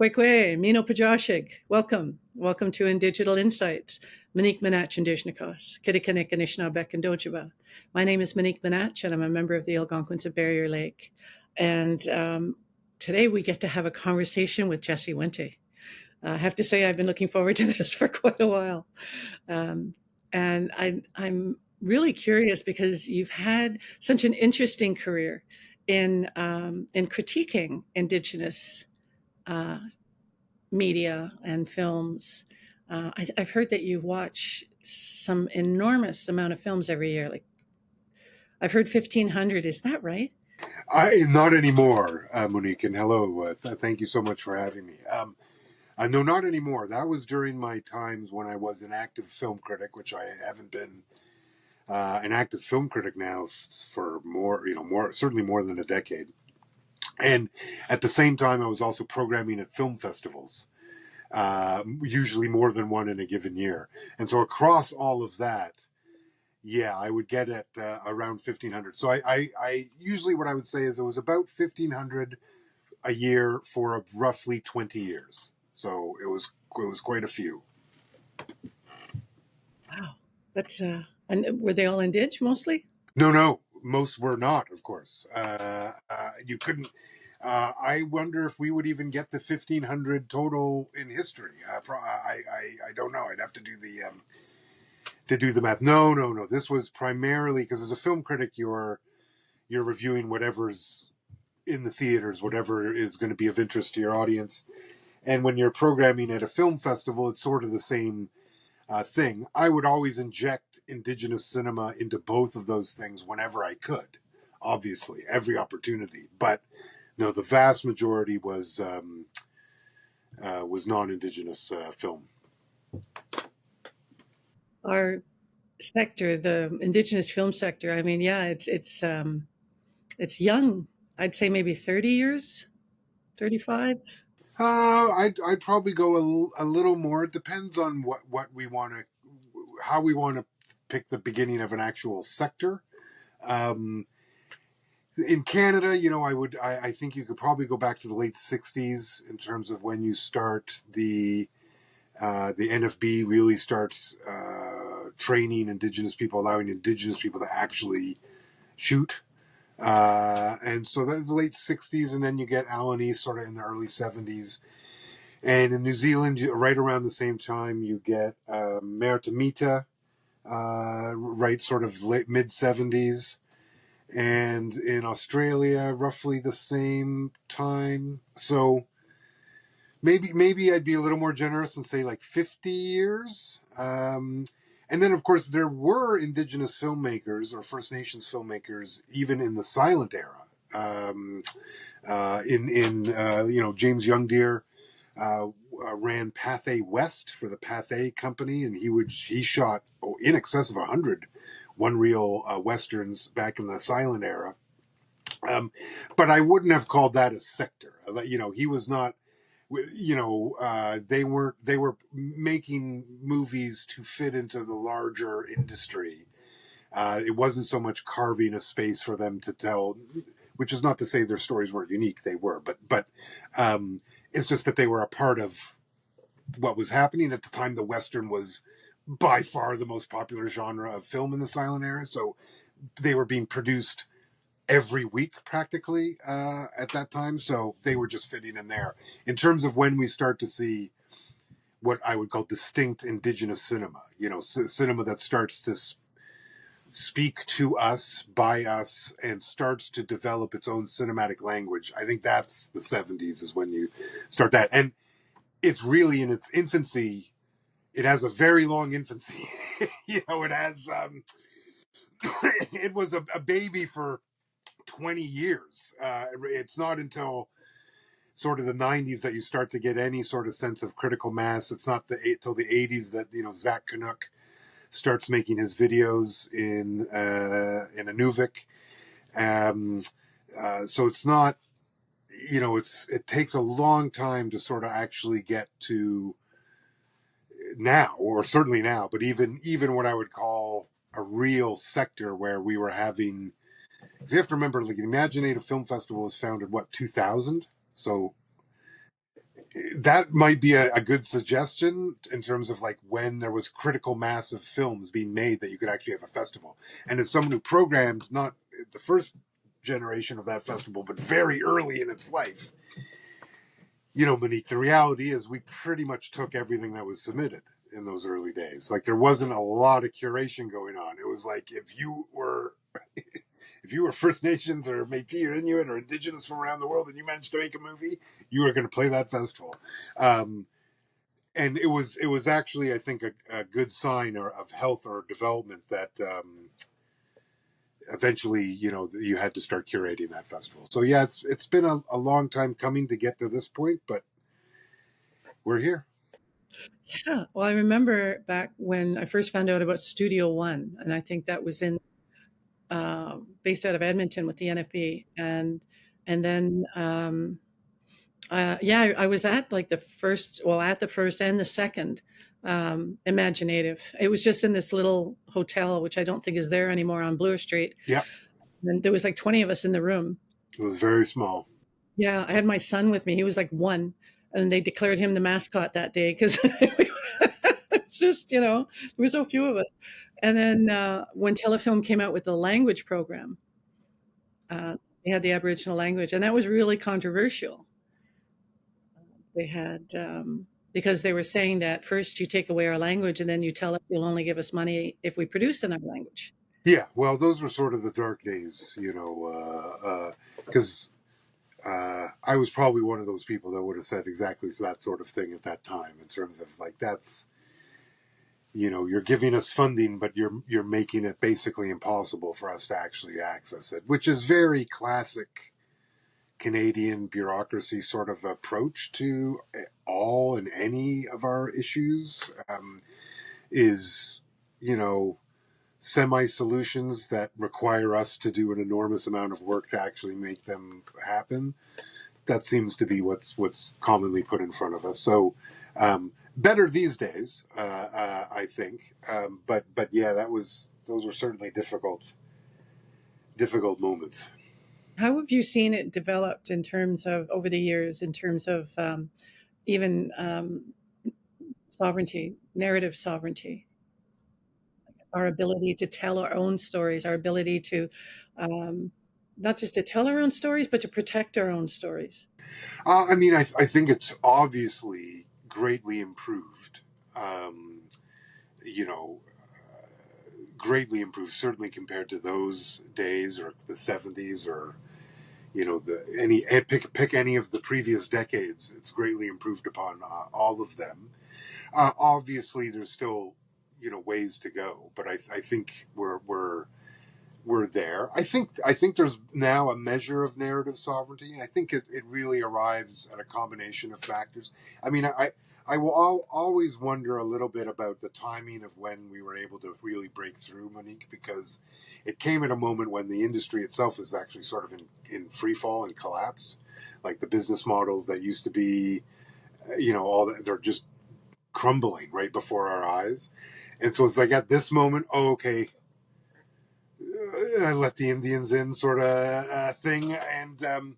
Kwekwe, Mino Pajashig, welcome. Welcome to INDIGITAL INSIGHTS. Monique, Manatch, Indijinakos, Kitikanik, Anishinaabek, and Dojiba. My name is Monique Manatch, and I'm a member of the Algonquins of Barrier Lake. And today we get to have a conversation with Jesse Wente. I have to say I've been looking forward to this for quite a while. And I'm really curious because you've had such an interesting career in critiquing Indigenous media and films. I've heard that you watch some enormous amount of films every year. Like I've heard 1,500. Is that right? Not anymore, Monique, and hello. Thank you so much for having me. No, not anymore. That was during my times when I was an active film critic, which I haven't been an active film critic now for certainly more than a decade. And at the same time, I was also programming at film festivals, usually more than one in a given year. And so across all of that, yeah, I would get at around 1,500. So I usually what I would say is it was about 1,500 a year for roughly 20 years. So it was quite a few. Wow, that's and were they all Indig mostly? No, most were not, of course. You couldn't. I wonder if we would even get the 1,500 total in history. I don't know. I'd have to do the math. No. This was primarily because as a film critic, you're reviewing whatever's in the theaters, whatever is going to be of interest to your audience. And when you're programming at a film festival, it's sort of the same thing. I would always inject Indigenous cinema into both of those things whenever I could, obviously, every opportunity. But no, the vast majority was non-Indigenous film. Our sector, the Indigenous film sector. I mean, yeah, it's young. I'd say maybe 30 years, 35. I'd probably go a little more. It depends on what we want to, how we want to pick the beginning of an actual sector. In Canada, I think you could probably go back to the late 60s in terms of when you start the NFB really starts training Indigenous people, allowing Indigenous people to actually shoot. And so that's the late 60s, and then you get Alan East sort of in the early 70s. And in New Zealand, right around the same time, you get Merta Mita, right sort of late mid-70s. And in Australia, roughly the same time. So maybe I'd be a little more generous and say like 50 years. And then, of course, there were Indigenous filmmakers or First Nations filmmakers even in the silent era. James Youngdeer ran Pathé West for the Pathé Company, and he shot in excess of 100 one-reel westerns back in the silent era. But I wouldn't have called that a sector. He was not. They were making movies to fit into the larger industry. It wasn't so much carving a space for them to tell, which is not to say their stories weren't unique. They were, but it's just that they were a part of what was happening at the time. The Western was by far the most popular genre of film in the silent era, so they were being produced every week practically at that time, so they were just fitting in there. In terms of when we start to see what I would call distinct Indigenous cinema, cinema that starts to speak to us, by us, and starts to develop its own cinematic language, I think that's the 70s is when you start that. And it's really in its infancy. It has a very long infancy. It has it was a baby for 20 years. It's not until sort of the 90s that you start to get any sort of sense of critical mass. It's not till the 80s that Zach Canuck starts making his videos in Inuvik. So it's not, it takes a long time to sort of actually get to now, or certainly now, but even what I would call a real sector where we were having. You have to remember, like, the Imaginative Film Festival was founded, 2000? So that might be a good suggestion in terms of like when there was critical mass of films being made that you could actually have a festival. And as someone who programmed not the first generation of that festival, but very early in its life, Monique, the reality is we pretty much took everything that was submitted in those early days. Like there wasn't a lot of curation going on. It was like if you were First Nations or Métis or Inuit or Indigenous from around the world and you managed to make a movie, you were going to play that festival. And it was actually, I think, a good sign of health or development that eventually, you had to start curating that festival. So yeah, it's been a long time coming to get to this point, but we're here. Yeah. Well, I remember back when I first found out about Studio One, and I think that was in based out of Edmonton with the NFB, and then yeah, I was at like at the first and the second Imaginative. It was just in this little hotel, which I don't think is there anymore on Bloor Street. Yeah, And there was like 20 of us in the room. it was very small. Yeah, I had my son with me. He was like one, and they declared him the mascot that day because it's just, there were so few of us. And then when Telefilm came out with the language program, they had the Aboriginal language, and that was really controversial. They had, because they were saying that first you take away our language, and then you tell us you'll only give us money if we produce in our language. Yeah, well, those were sort of the dark days, because I was probably one of those people that would have said exactly that sort of thing at that time in terms of like that's you're giving us funding, but you're making it basically impossible for us to actually access it, which is very classic Canadian bureaucracy sort of approach to all and any of our issues. Is semi-solutions that require us to do an enormous amount of work to actually make them happen. That seems to be what's commonly put in front of us. So better these days, I think. But yeah, those were certainly difficult moments. How have you seen it developed in terms of over the years, in terms of even sovereignty, narrative sovereignty, our ability to tell our own stories, our ability to not just to tell our own stories, but to protect our own stories? I mean, I think it's obviously greatly improved. You know, greatly improved, certainly compared to those days or the 70s or pick any of the previous decades. It's greatly improved upon all of them. Obviously, there's still ways to go, but I think we're there. I think there's now a measure of narrative sovereignty. I think it really arrives at a combination of factors. I mean, I will always wonder a little bit about the timing of when we were able to really break through, Monique, because it came at a moment when the industry itself is actually sort of in free fall and collapse. Like the business models that used to be, all that, they're just crumbling right before our eyes. And so it's like at this moment, okay, I let the Indians in sort of thing. And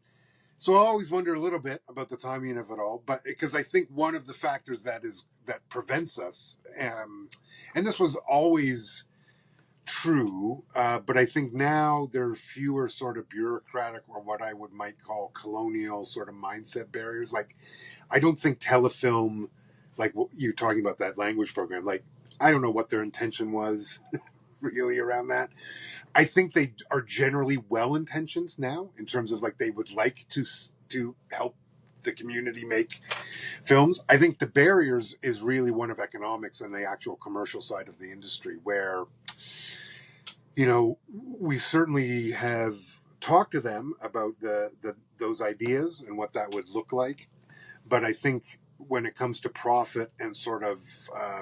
so I always wonder a little bit about the timing of it all, but because I think one of the factors that prevents us, and this was always true, but I think now there are fewer sort of bureaucratic or what I might call colonial sort of mindset barriers. Like, I don't think Telefilm, like what you're talking about that language program, like I don't know what their intention was really around that. I think they are generally well-intentioned now in terms of like they would like to help the community make films. I think the barriers is really one of economics and the actual commercial side of the industry where, we certainly have talked to them about those ideas and what that would look like. But I think when it comes to profit and sort of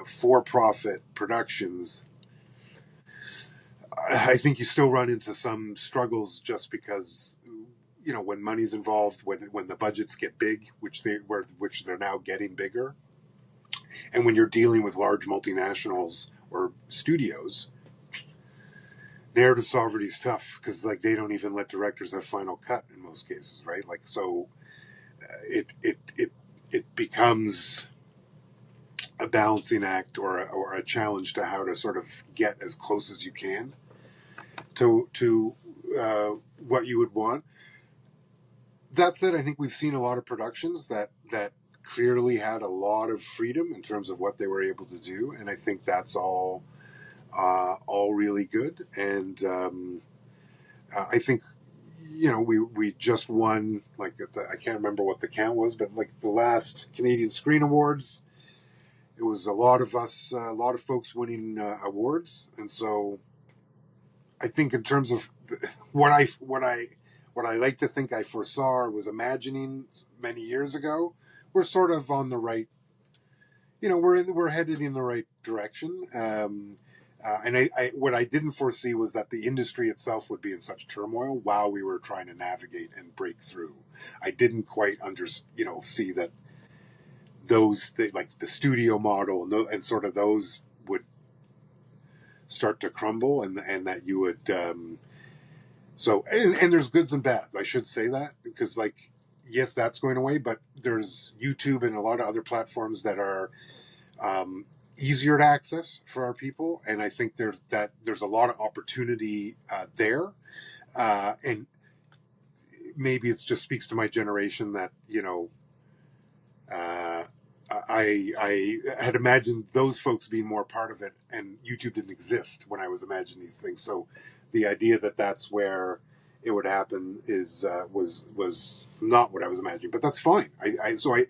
for-profit productions, I think you still run into some struggles just because, when money's involved, when the budgets get big, which they're now getting bigger, and when you're dealing with large multinationals or studios, narrative sovereignty is tough because like they don't even let directors have final cut in most cases, right? Like so, it it becomes a balancing act or a challenge to how to sort of get as close as you can to what you would want. That said, I think we've seen a lot of productions that clearly had a lot of freedom in terms of what they were able to do, and I think that's all really good. And I think, you know, we just won, like, I can't remember what the count was, but like the last Canadian Screen Awards, it was a lot of us, a lot of folks winning awards, and so I think in terms of what I like to think I foresaw or was imagining many years ago, we're sort of on the right. You know, we're headed in the right direction. And what I didn't foresee was that the industry itself would be in such turmoil while we were trying to navigate and break through. I didn't quite see that those like the studio model and sort of those would start to crumble, and that you would. So and there's goods and bads. I should say that, because, like, yes, that's going away, but there's YouTube and a lot of other platforms that are easier to access for our people, and I think there's a lot of opportunity there, and maybe it just speaks to my generation that, you know, I had imagined those folks being more part of it, and YouTube didn't exist when I was imagining these things. So the idea that that's where it would happen was not what I was imagining, but that's fine.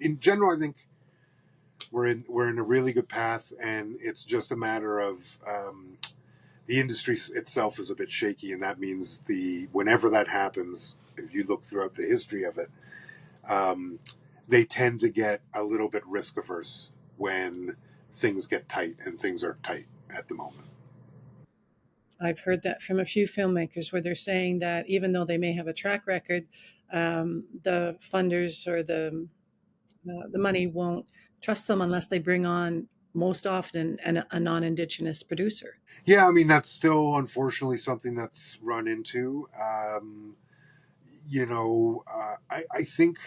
In general, I think we're in a really good path, and it's just a matter of the industry itself is a bit shaky, and that means whenever that happens, if you look throughout the history of it, they tend to get a little bit risk averse when things get tight, and things are tight at the moment. I've heard that from a few filmmakers where they're saying that even though they may have a track record, the funders or the money won't trust them unless they bring on, most often, a non-Indigenous producer. Yeah, I mean, that's still unfortunately something that's run into. I think,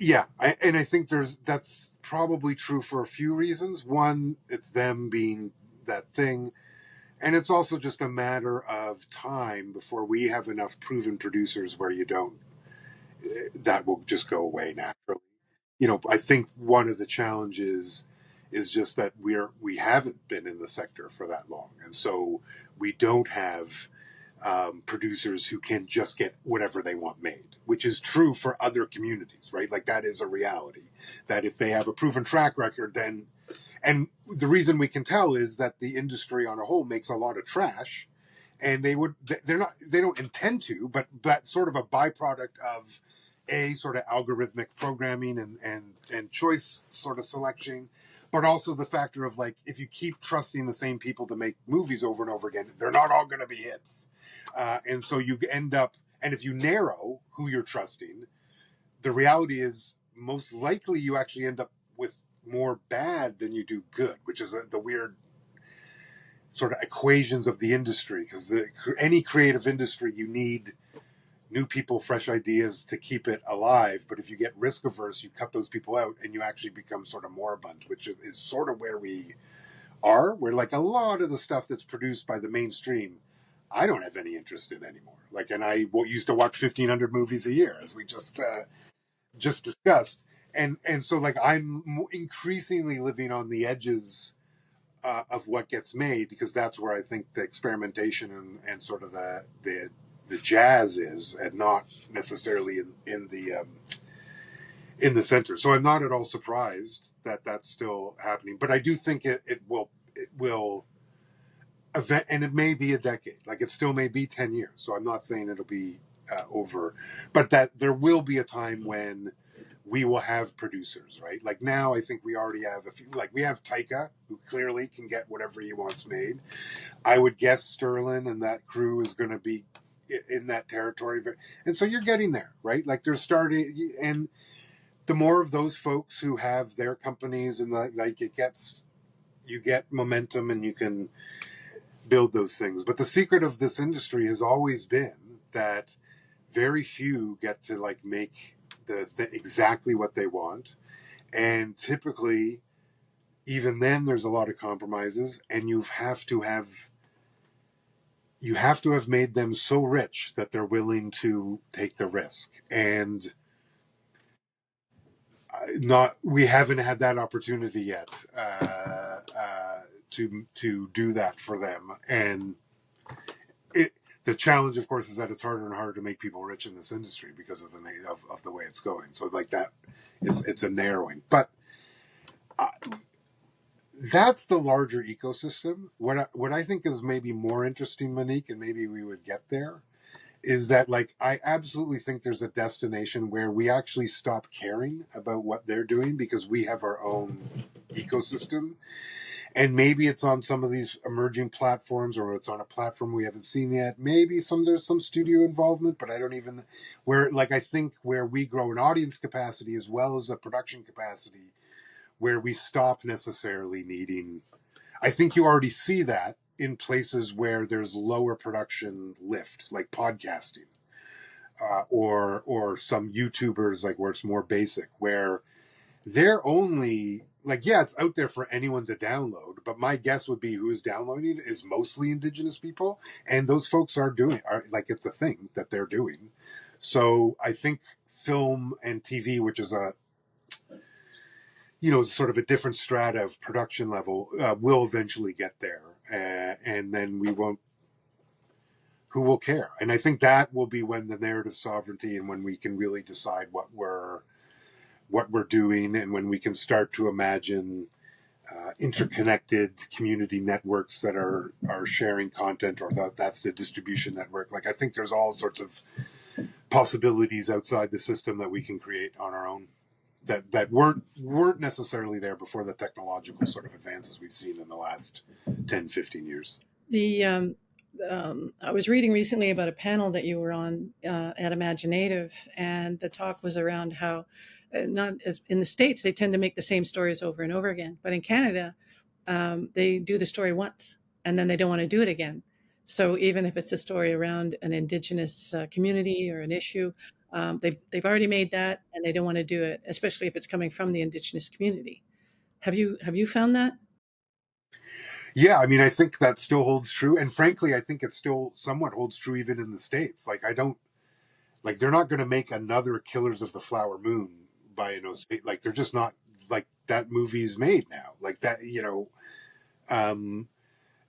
and I think that's probably true for a few reasons. One, it's them being that thing. And it's also just a matter of time before we have enough proven producers where that will just go away naturally. You know, I think one of the challenges is just that we haven't been in the sector for that long. And so we don't have producers who can just get whatever they want made, which is true for other communities, right? Like, that is a reality, that if they have a proven track record, then, and the reason we can tell is that the industry on a whole makes a lot of trash, and they don't intend to, but that's sort of a byproduct of a sort of algorithmic programming and choice sort of selection, but also the factor of, like, if you keep trusting the same people to make movies over and over again, they're not all going to be hits. And so you end up, and if you narrow who you're trusting, the reality is most likely you actually end up with more bad than you do good, which is the weird sort of equations of the industry. Because any creative industry, you need new people, fresh ideas to keep it alive. But if you get risk averse, you cut those people out, and you actually become sort of moribund, which is sort of where we are. Where, like, a lot of the stuff that's produced by the mainstream, I don't have any interest in anymore. Like, and I used to watch 1,500 movies a year, as we just discussed. And so, like, I'm increasingly living on the edges of what gets made, because that's where I think the experimentation and sort of the jazz is, and not necessarily in the center. So I'm not at all surprised that that's still happening, but I do think it will event, and it may be a decade. Like, it still may be 10 years. So I'm not saying it'll be over, but that there will be a time when we will have producers, right? Like, now I think we already have a few. Like, we have Taika, who clearly can get whatever he wants made. I would guess Sterling and that crew is going to be in that territory. And so you're getting there, right? Like, they're starting, and the more of those folks who have their companies, and like, you get momentum, and you can build those things. But the secret of this industry has always been that very few get to, like, make exactly what they want. And typically, even then, there's a lot of compromises, and you have to have made them so rich that they're willing to take the risk. And not we haven't had that opportunity yet to do that for them. And the challenge, of course, is that it's harder and harder to make people rich in this industry because of the way it's going. So like that, it's a narrowing. But that's the larger ecosystem. What I think is maybe more interesting, Monique, and maybe we would get there, is that like I absolutely think there's a destination where we actually stop caring about what they're doing because we have our own ecosystem. And maybe it's on some of these emerging platforms, or it's on a platform we haven't seen yet. Maybe there's some studio involvement, but I don't even where like I think where we grow an audience capacity as well as a production capacity, where we stop necessarily needing. I think you already see that in places where there's lower production lift, like podcasting, or some YouTubers, like where it's more basic, where they're only like, yeah, it's out there for anyone to download, but my guess would be who is downloading it is mostly Indigenous people, and those folks are like it's a thing that they're doing. So I think film and TV, which is sort of a different strata of production level, will eventually get there, and then we won't. Who will care? And I think that will be when the narrative sovereignty and when we can really decide what we're doing, and when we can start to imagine interconnected community networks that are sharing content, or that's the distribution network. Like I think there's all sorts of possibilities outside the system that we can create on our own that weren't necessarily there before the technological sort of advances we've seen in the last 10, 15 years. I was reading recently about a panel that you were on at Imaginative, and the talk was around how not as in the States, they tend to make the same stories over and over again. But in Canada, they do the story once and then they don't want to do it again. So even if it's a story around an Indigenous community or an issue, they've already made that and they don't want to do it, especially if it's coming from the Indigenous community. Have you found that? Yeah, I mean, I think that still holds true, and frankly, I think it still somewhat holds true even in the States. Like, I don't like they're not going to make another Killers of the Flower Moon by like they're just not like that movie's made now. Like that, Um,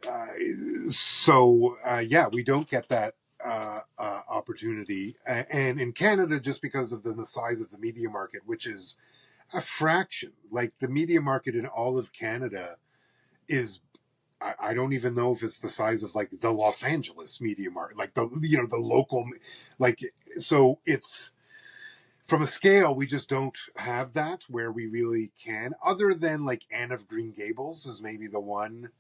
yeah, we don't get that opportunity, and in Canada, just because of the size of the media market, which is a fraction. Like the media market in all of Canada is I don't even know if it's the size of like the Los Angeles media market, like the local, like so it's from a scale we just don't have that where we really can. Other than like Anne of Green Gables is maybe the one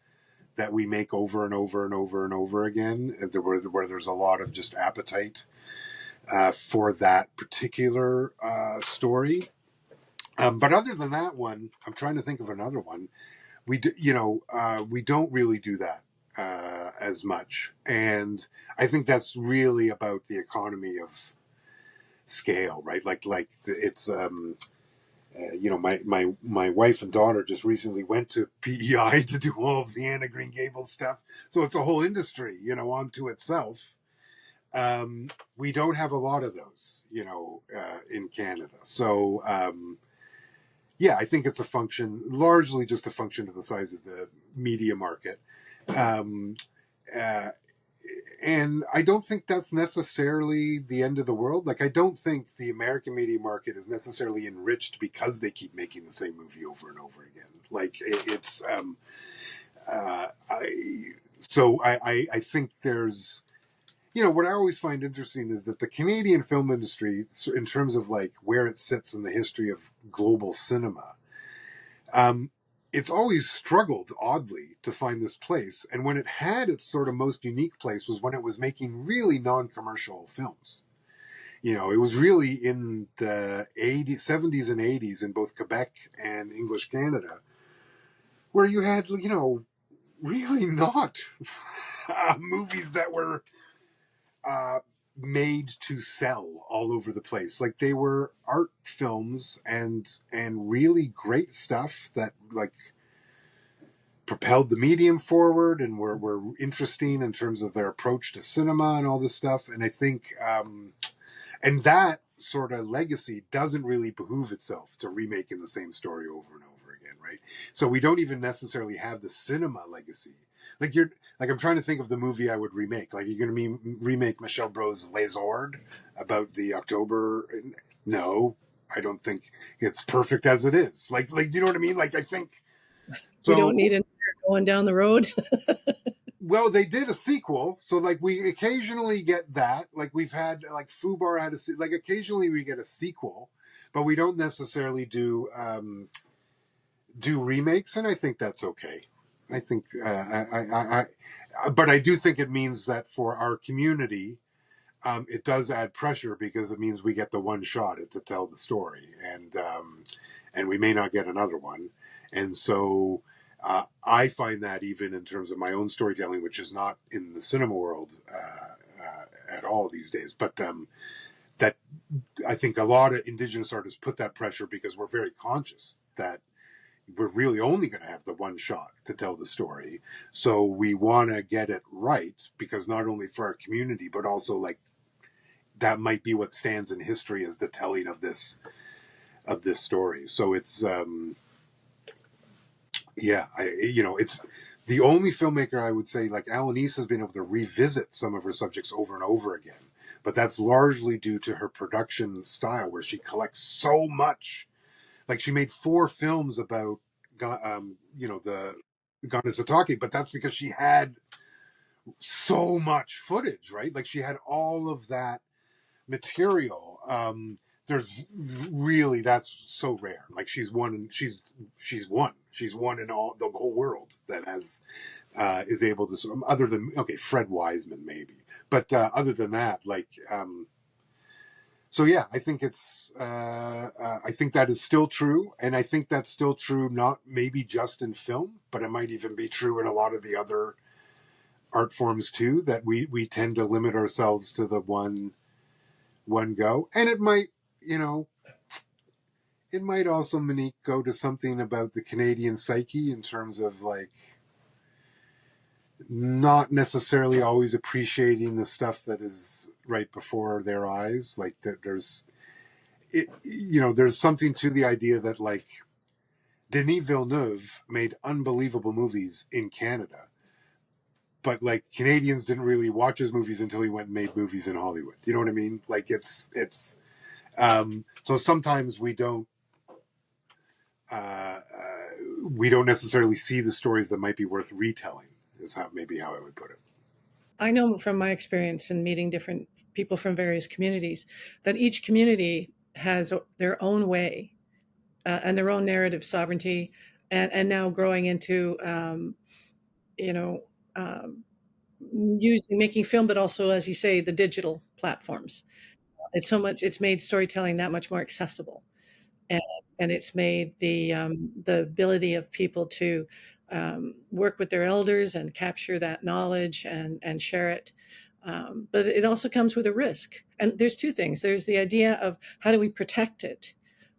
that we make over and over and over and over again, where there's a lot of just appetite for that particular story. But other than that one, I'm trying to think of another one. We don't really do that as much, and I think that's really about the economy of scale, right? It's my wife and daughter just recently went to PEI to do all of the Anna Green Gables stuff, so it's a whole industry, onto itself. We don't have a lot of those, in Canada, so. Yeah, I think it's largely just a function of the size of the media market. Um, uh, and I don't think that's necessarily the end of the world. Like, I don't think the American media market is necessarily enriched because they keep making the same movie over and over again. Like, it's, I think there's, what I always find interesting is that the Canadian film industry, in terms of like where it sits in the history of global cinema, it's always struggled oddly to find this place. And when it had its sort of most unique place was when it was making really non-commercial films. It was really in the 80s, 70s and 80s in both Quebec and English Canada, where you had, really not movies that were made to sell all over the place. Like they were art films and really great stuff that like propelled the medium forward and were interesting in terms of their approach to cinema and all this stuff. And I think and that sort of legacy doesn't really behoove itself to remaking the same story over and over again, right? So we don't even necessarily have the cinema legacy. Like I'm trying to think of the movie I would remake. Like you're going to remake Michel Braul's Les Ordres about the October? No, I don't think it's perfect as it is. Like you know what I mean? Like I think We so. don't need an going down the road. Well, they did a sequel, so like we occasionally get that. Like we've had like Fubar had like occasionally we get a sequel, but we don't necessarily do remakes, and I think that's okay. I think but I do think it means that for our community, it does add pressure because it means we get the one shot at to tell the story, and we may not get another one, and so I find that even in terms of my own storytelling, which is not in the cinema world at all these days, but that I think a lot of Indigenous artists put that pressure because we're very conscious that we're really only going to have the one shot to tell the story. So we want to get it right because not only for our community, but also like that might be what stands in history as the telling of this story. So it's it's the only filmmaker I would say like Alanis has been able to revisit some of her subjects over and over again, but that's largely due to her production style where she collects so much. Like she made 4 films about the Ganasatake, but that's because she had so much footage, right? Like she had all of that material. There's really that's so rare. Like she's one in all the whole world that has is able to, other than Fred Wiseman maybe, but other than that, like so yeah, I think I think that is still true, and I think that's still true not maybe just in film, but it might even be true in a lot of the other art forms too. That we tend to limit ourselves to the one go, and it might it might also, Monique, go to something about the Canadian psyche in terms of like not necessarily always appreciating the stuff that is right before their eyes. Like that there's there's something to the idea that like Denis Villeneuve made unbelievable movies in Canada, but like Canadians didn't really watch his movies until he went and made movies in Hollywood. You know what I mean? Like it's so sometimes uh, we don't necessarily see the stories that might be worth retelling. Is how I would put it. I know from my experience in meeting different people from various communities that each community has their own way and their own narrative sovereignty, and now growing into you know using making film, but also, as you say, the digital platforms. It's made storytelling that much more accessible, and, and it's made the ability of people to work with their elders and capture that knowledge and share it. But it also comes with a risk. And there's 2 things. There's the idea of how do we protect it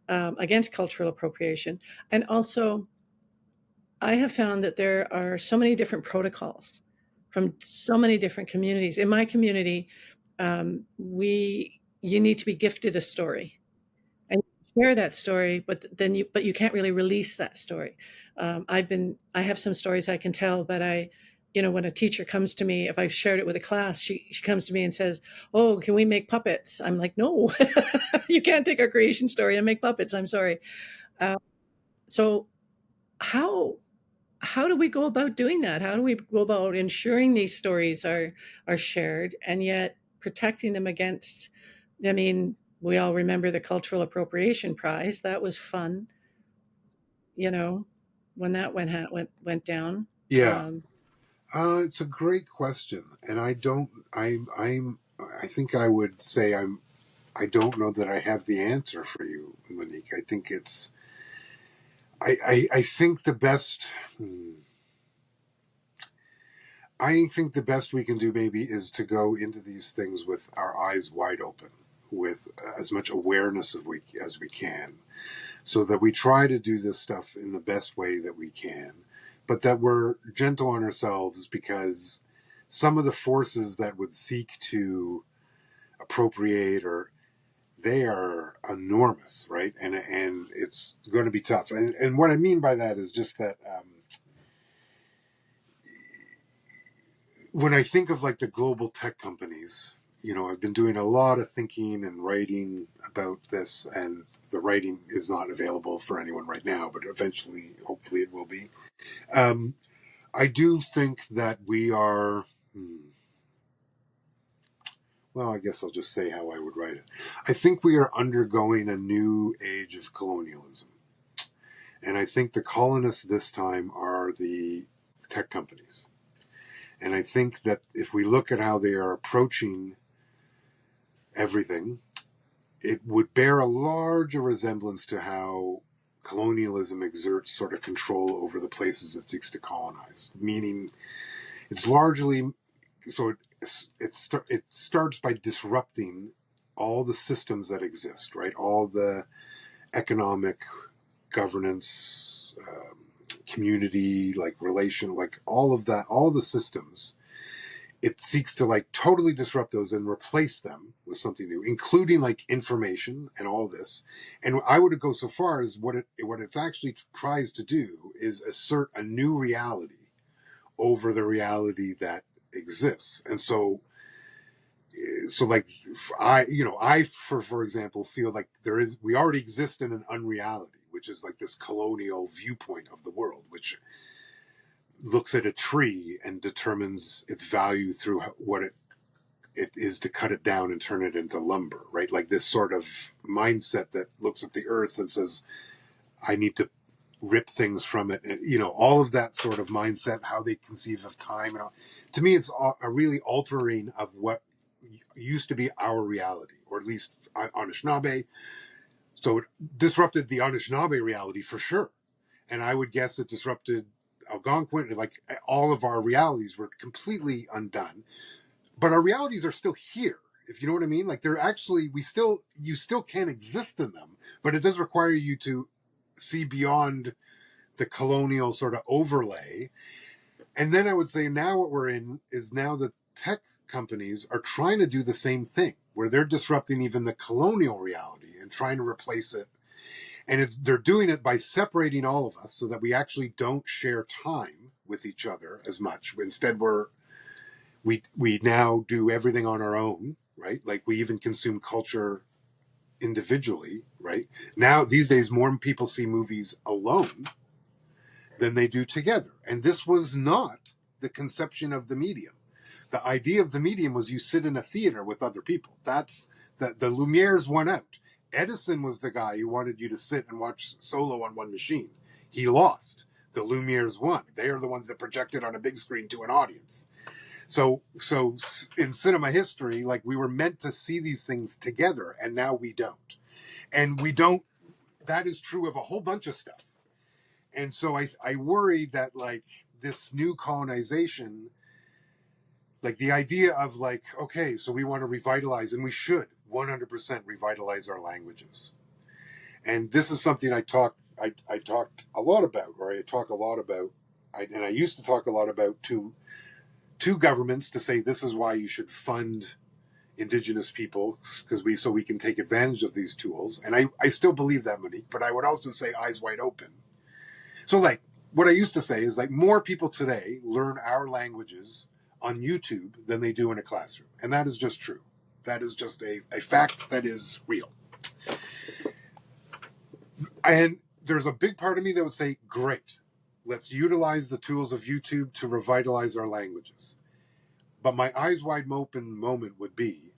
against cultural appropriation, and also I have found that there are so many different protocols from so many different communities. In my community, we you need to be gifted a story and share that story, but you can't really release that story. I have some stories I can tell, but when a teacher comes to me, if I've shared it with a class, she comes to me and says, "Oh, can we make puppets?" I'm like, "No, you can't take our creation story and make puppets. I'm sorry." Uh, so how how do we go about doing that? How do we go about ensuring these stories are shared and yet protecting them against? I mean, we all remember the Cultural Appropriation Prize. That was fun, you know, when that went down. Yeah, Um, it's a great question, and I think I would say I don't know that I have the answer for you, Monique. I think it's I think the best. I think the best we can do maybe is to go into these things with our eyes wide open, with as much awareness as we can, so that we try to do this stuff in the best way that we can, but that we're gentle on ourselves, because some of the forces that would seek to appropriate, or they are enormous, right? And it's going to be tough. And what I mean by that is just that when I think of like the global tech companies, I've been doing a lot of thinking and writing about this, and the writing is not available for anyone right now, but eventually, hopefully, it will be. I do think that we are. Well, I guess I'll just say how I would write it. I think we are undergoing a new age of colonialism. And I think the colonists this time are the tech companies. And I think that if we look at how they are approaching everything, it would bear a larger resemblance to how colonialism exerts sort of control over the places it seeks to colonize. Meaning, it's largely so it starts by disrupting all the systems that exist, right? All the economic governance, community, like relation, like all of that, all the systems. It seeks to like totally disrupt those and replace them with something new, including like information and all this. And I would go so far as what it actually tries to do is assert a new reality over the reality that exists. And so like I for example feel like we already exist in an unreality, which is like this colonial viewpoint of the world, which looks at a tree and determines its value through what it is to cut it down and turn it into lumber, right? Like this sort of mindset that looks at the earth and says, I need to rip things from it. All of that sort of mindset, how they conceive of time. And all. To me, it's a really altering of what used to be our reality, or at least Anishinaabe. So it disrupted the Anishinaabe reality for sure. And I would guess it disrupted Algonquin, like all of our realities were completely undone. But our realities are still here, if you know what I mean. Like they're actually, you still can exist in them, but it does require you to see beyond the colonial sort of overlay. And then I would say now what we're in is now the tech companies are trying to do the same thing, where they're disrupting even the colonial reality and trying to replace it. And they're doing it by separating all of us so that we actually don't share time with each other as much. Instead, we now do everything on our own, right? Like we even consume culture individually, right? Now, these days, more people see movies alone than they do together. And this was not the conception of the medium. The idea of the medium was you sit in a theater with other people. That's the Lumieres won out. Edison was the guy who wanted you to sit and watch solo on one machine. He lost. The Lumieres won. They are the ones that projected on a big screen to an audience. So in cinema history, like we were meant to see these things together, and now we don't. And we don't. That is true of a whole bunch of stuff. And so I worry that like this new colonization, like the idea of like, okay, so we want to revitalize, and we should 100% revitalize our languages. And this is something I talked a lot about, or I talk a lot about, and I used to talk a lot about to governments, to say this is why you should fund Indigenous people, because we can take advantage of these tools. And I still believe that, Monique, but I would also say eyes wide open. So like what I used to say is like more people today learn our languages on YouTube than they do in a classroom. And that is just true. That is just a fact that is real. And there's a big part of me that would say, great, let's utilize the tools of YouTube to revitalize our languages. But my eyes wide open moment would be,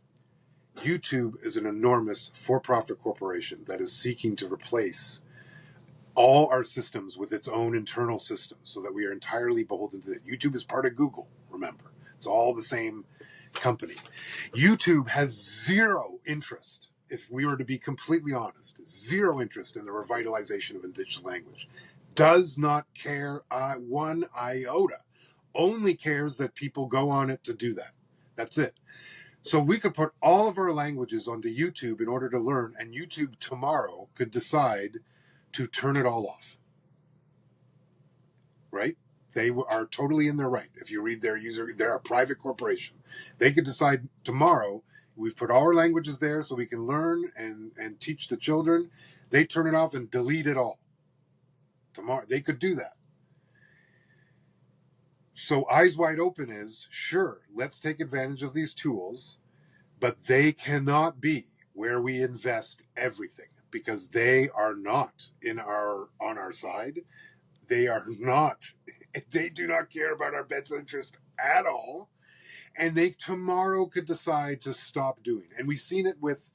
YouTube is an enormous for-profit corporation that is seeking to replace all our systems with its own internal systems so that we are entirely beholden to it. YouTube is part of Google, remember. It's all the same company. YouTube has zero interest, if we were to be completely honest, zero interest in the revitalization of Indigenous language. Does not care one iota. only cares that people go on it to do that. That's it. So we could put all of our languages onto YouTube in order to learn, and YouTube tomorrow could decide to turn it all off. Right? They are totally in their right. If you read their user, they're a private corporation. They could decide tomorrow, we've put all our languages there so we can learn and teach the children. They turn it off and delete it all. Tomorrow, they could do that. So eyes wide open is, sure, let's take advantage of these tools, but they cannot be where we invest everything, because they are not on our side. They are not, they do not care about our best interest at all. And they tomorrow could decide to stop doing. And we've seen it with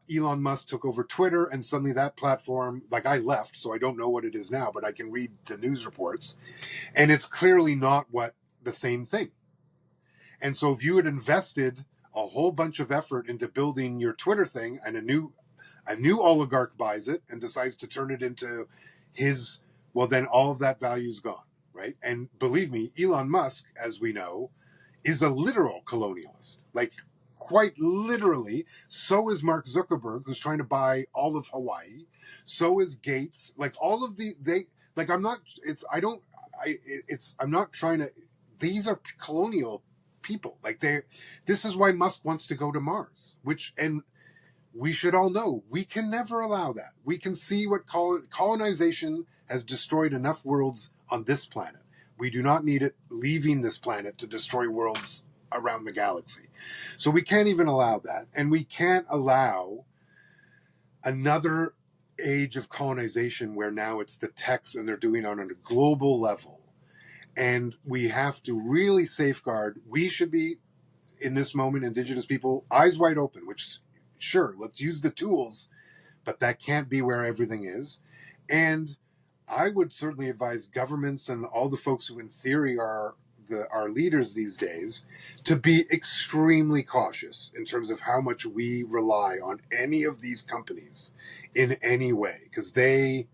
Elon Musk took over Twitter, and suddenly that platform, like, I left, so I don't know what it is now, but I can read the news reports, and it's clearly not what the same thing. And so if you had invested a whole bunch of effort into building your Twitter thing, and a new oligarch buys it and decides to turn it into his, well, then all of that value is gone, right? And believe me, Elon Musk, as we know, is a literal colonialist, like quite literally. So is Mark Zuckerberg, who's trying to buy all of Hawaii. So is Gates. Like all of I'm not trying to, these are colonial people. Like this is why Musk wants to go to Mars, and we should all know we can never allow that. We can see what colonization has destroyed enough worlds on this planet. We do not need it leaving this planet to destroy worlds around the galaxy. So we can't even allow that. And we can't allow another age of colonization where now it's the techs and they're doing it on a global level. And we have to really safeguard. We should be, in this moment, Indigenous people, eyes wide open, which, sure, let's use the tools, but that can't be where everything is. And I would certainly advise governments and all the folks who in theory are our leaders these days to be extremely cautious in terms of how much we rely on any of these companies in any way, because they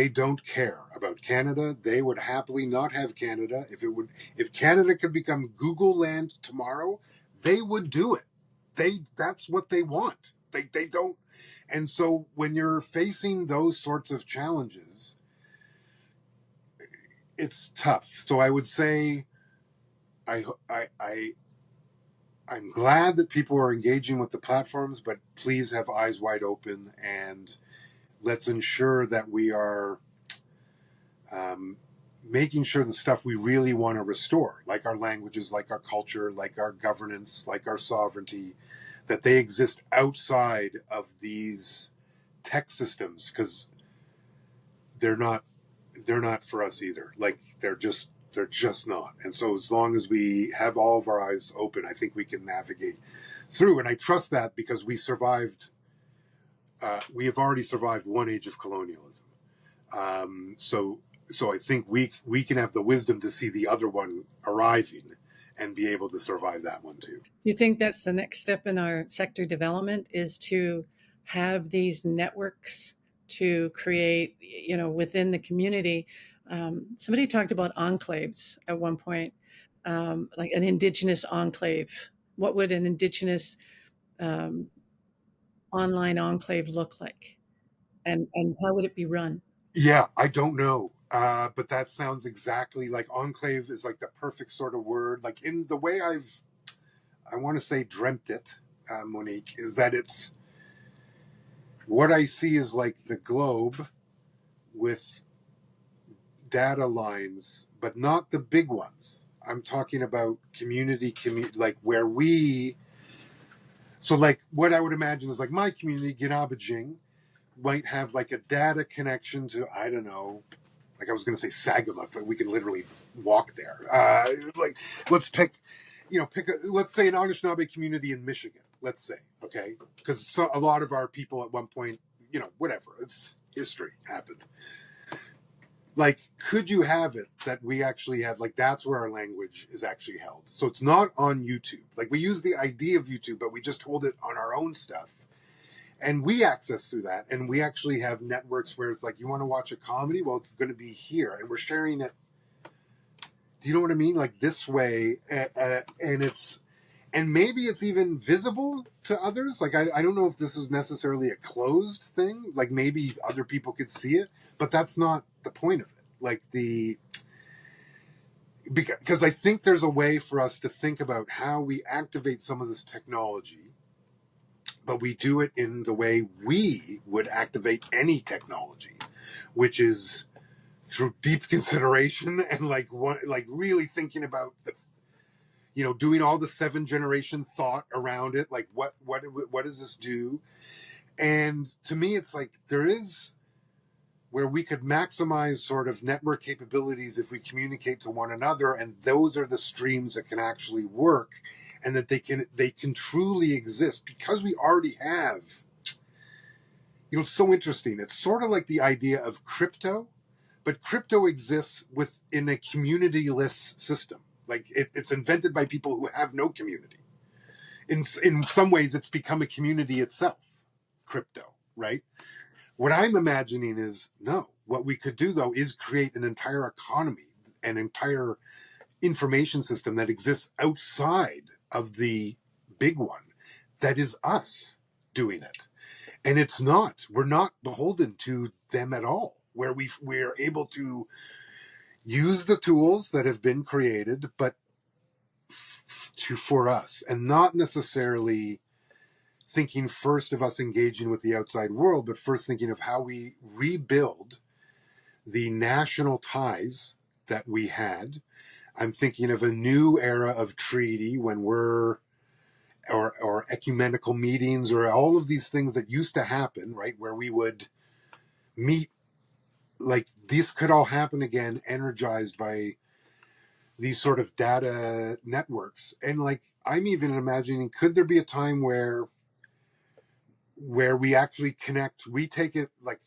don't care about Canada. They would happily not have Canada. If Canada could become Google land tomorrow, they would do it. That's what they want. They don't. And so when you're facing those sorts of challenges, it's tough. So I would say I'm glad that people are engaging with the platforms, but please have eyes wide open, and let's ensure that we are making sure the stuff we really want to restore, like our languages, like our culture, like our governance, like our sovereignty, that they exist outside of these tech systems, because they're not for us either. Like they're just not. And so as long as we have all of our eyes open, I think we can navigate through. And I trust that because we have already survived one age of colonialism. So I think we can have the wisdom to see the other one arriving and be able to survive that one too. Do you think that's the next step in our sector development, is to have these networks to create, within the community? Somebody talked about enclaves at one point, like an Indigenous enclave. What would an Indigenous um, online enclave look like? And how would it be run? Yeah, I don't know. But that sounds exactly like enclave is like the perfect sort of word. Like in the way I want to say dreamt it, Monique, is that it's what I see is like the globe with data lines, but not the big ones. I'm talking about community, like where so like what I would imagine is like my community, Genaabaajing, might have like a data connection to, I don't know, like I was going to say Sagamuk, but we can literally walk there. Like let's let's say an Anishinaabe community in Michigan, let's say, okay? Because a lot of our people at one point, whatever, it's history happened. Like, could you have it that we actually have, like, that's where our language is actually held? So it's not on YouTube. Like, we use the idea of YouTube, but we just hold it on our own stuff. And we access through that. And we actually have networks where it's like, you want to watch a comedy? Well, it's going to be here. And we're sharing it Do you know what I mean? Like this way, and maybe it's even visible to others. Like I don't know if this is necessarily a closed thing. Like maybe other people could see it, but that's not the point of it. Like because I think there's a way for us to think about how we activate some of this technology, but we do it in the way we would activate any technology, which is through deep consideration and like really thinking about the, doing all the 7th-generation thought around it. Like what does this do? And to me, it's like there is where we could maximize sort of network capabilities if we communicate to one another, and those are the streams that can actually work, and that they can truly exist because we already have. It's so interesting. It's sort of like the idea of crypto, but crypto exists within a community-less system. Like it's invented by people who have no community. In some ways, it's become a community itself, crypto, right? What I'm imagining is, no, what we could do, though, is create an entire economy, an entire information system that exists outside of the big one, that is us doing it. And we're not beholden to them at all, where we're able to use the tools that have been created, but for us, and not necessarily thinking first of us engaging with the outside world, but first thinking of how we rebuild the national ties that we had. I'm thinking of a new era of treaty when or ecumenical meetings, or all of these things that used to happen, right? Where we would meet, like this could all happen again, energized by these sort of data networks. And like, I'm even imagining, could there be a time where we actually connect, we take it like,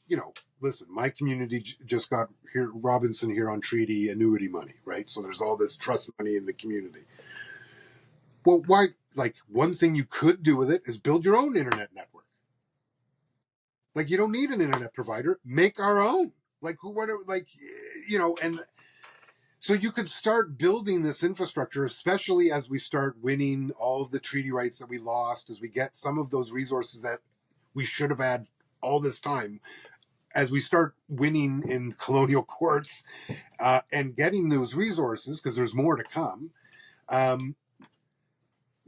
listen, my community just got here, Robinson here on treaty annuity money, right? So there's all this trust money in the community. Well, why, like one thing you could do with it is build your own internet network. Like you don't need an internet provider, make our own. Like and so you could start building this infrastructure, especially as we start winning all of the treaty rights that we lost, as we get some of those resources that we should have had all this time, as we start winning in colonial courts and getting those resources, because there's more to come.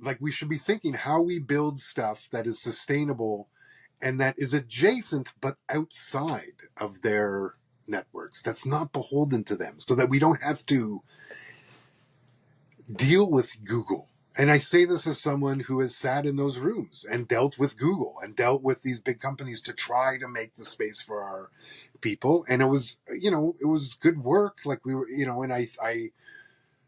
Like we should be thinking how we build stuff that is sustainable and that is adjacent but outside of their networks, that's not beholden to them, so that we don't have to deal with Google. And I say this as someone who has sat in those rooms and dealt with Google and dealt with these big companies to try to make the space for our people. And it was, it was good work. Like we were, and I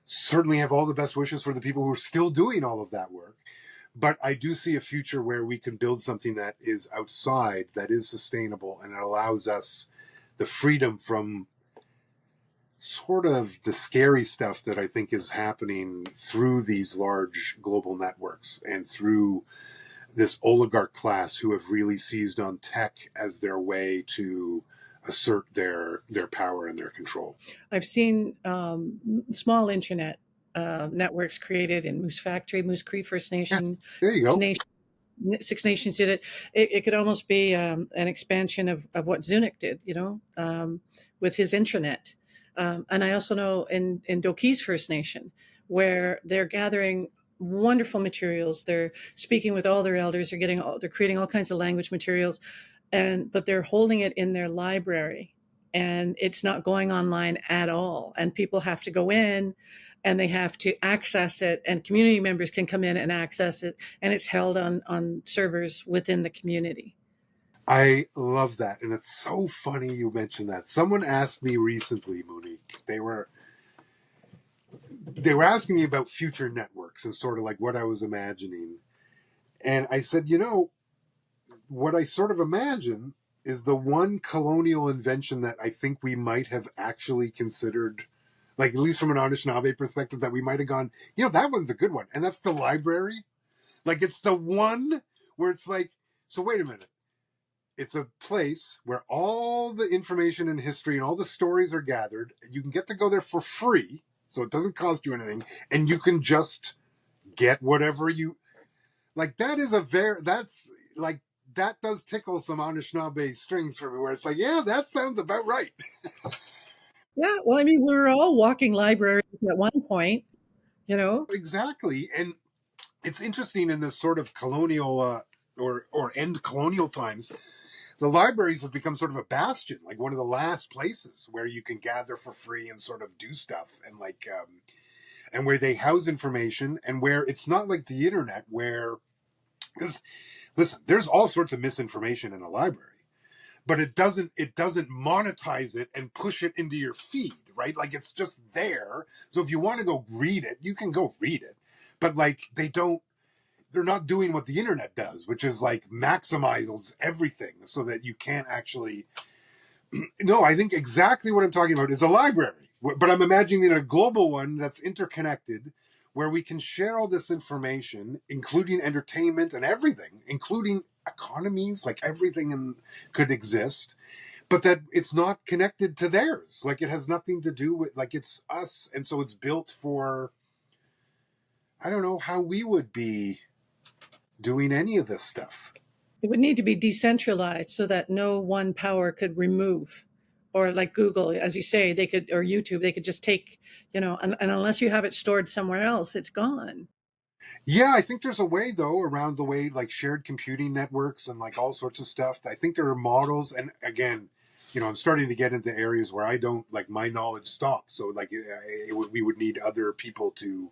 certainly have all the best wishes for the people who are still doing all of that work. But I do see a future where we can build something that is outside, that is sustainable, and it allows us the freedom from sort of the scary stuff that I think is happening through these large global networks and through this oligarch class who have really seized on tech as their way to assert their power and their control. I've seen small internet networks created in Moose Factory, Moose Cree First Nation. Yeah, there you go. Six Nations did it. It could almost be an expansion of what Zunic did, with his intranet. And I also know in Doki's First Nation, where they're gathering wonderful materials. They're speaking with all their elders. They're creating all kinds of language materials, but they're holding it in their library, and it's not going online at all. And people have to go in and they have to access it, and community members can come in and access it, and it's held on servers within the community. I love that. And it's so funny you mentioned that. Someone asked me recently, Monique, they were asking me about future networks and sort of like what I was imagining. And I said, what I sort of imagine is the one colonial invention that I think we might have actually considered, like at least from an Anishinaabe perspective, that we might have gone, that one's a good one. And that's the library. Like it's the one where it's like, so wait a minute. It's a place where all the information and history and all the stories are gathered. You can get to go there for free. so it doesn't cost you anything, and you can just get whatever you like. That's like, that does tickle some Anishinaabe strings for me, where it's like, yeah, that sounds about right. Yeah, well, I mean, we were all walking libraries at one point, you know? Exactly. And it's interesting in this sort of colonial or end colonial times, the libraries have become sort of a bastion, like one of the last places where you can gather for free and sort of do stuff, and like and where they house information, and where it's not like the internet where, because listen, there's all sorts of misinformation in a library, but it doesn't monetize it and push it into your feed, right? Like, it's just there. So if you want to go read it, you can go read it. But like, they're not doing what the internet does, which is like maximizes everything so that you can't actually. No, I think exactly what I'm talking about is a library, but I'm imagining a global one that's interconnected, where we can share all this information, including entertainment and everything, including economies, like everything could exist, but that it's not connected to theirs. Like, it has nothing to do with, like, it's us. And so it's built for, I don't know how we would be doing any of this stuff. It would need to be decentralized so that no one power could remove, or like Google, as you say, they could, or YouTube, they could just take, and unless you have it stored somewhere else, it's gone. Yeah, I think there's a way though around the way, like shared computing networks and like all sorts of stuff. I think there are models, and again, I'm starting to get into areas where I don't, like, my knowledge stops. So like, we would need other people to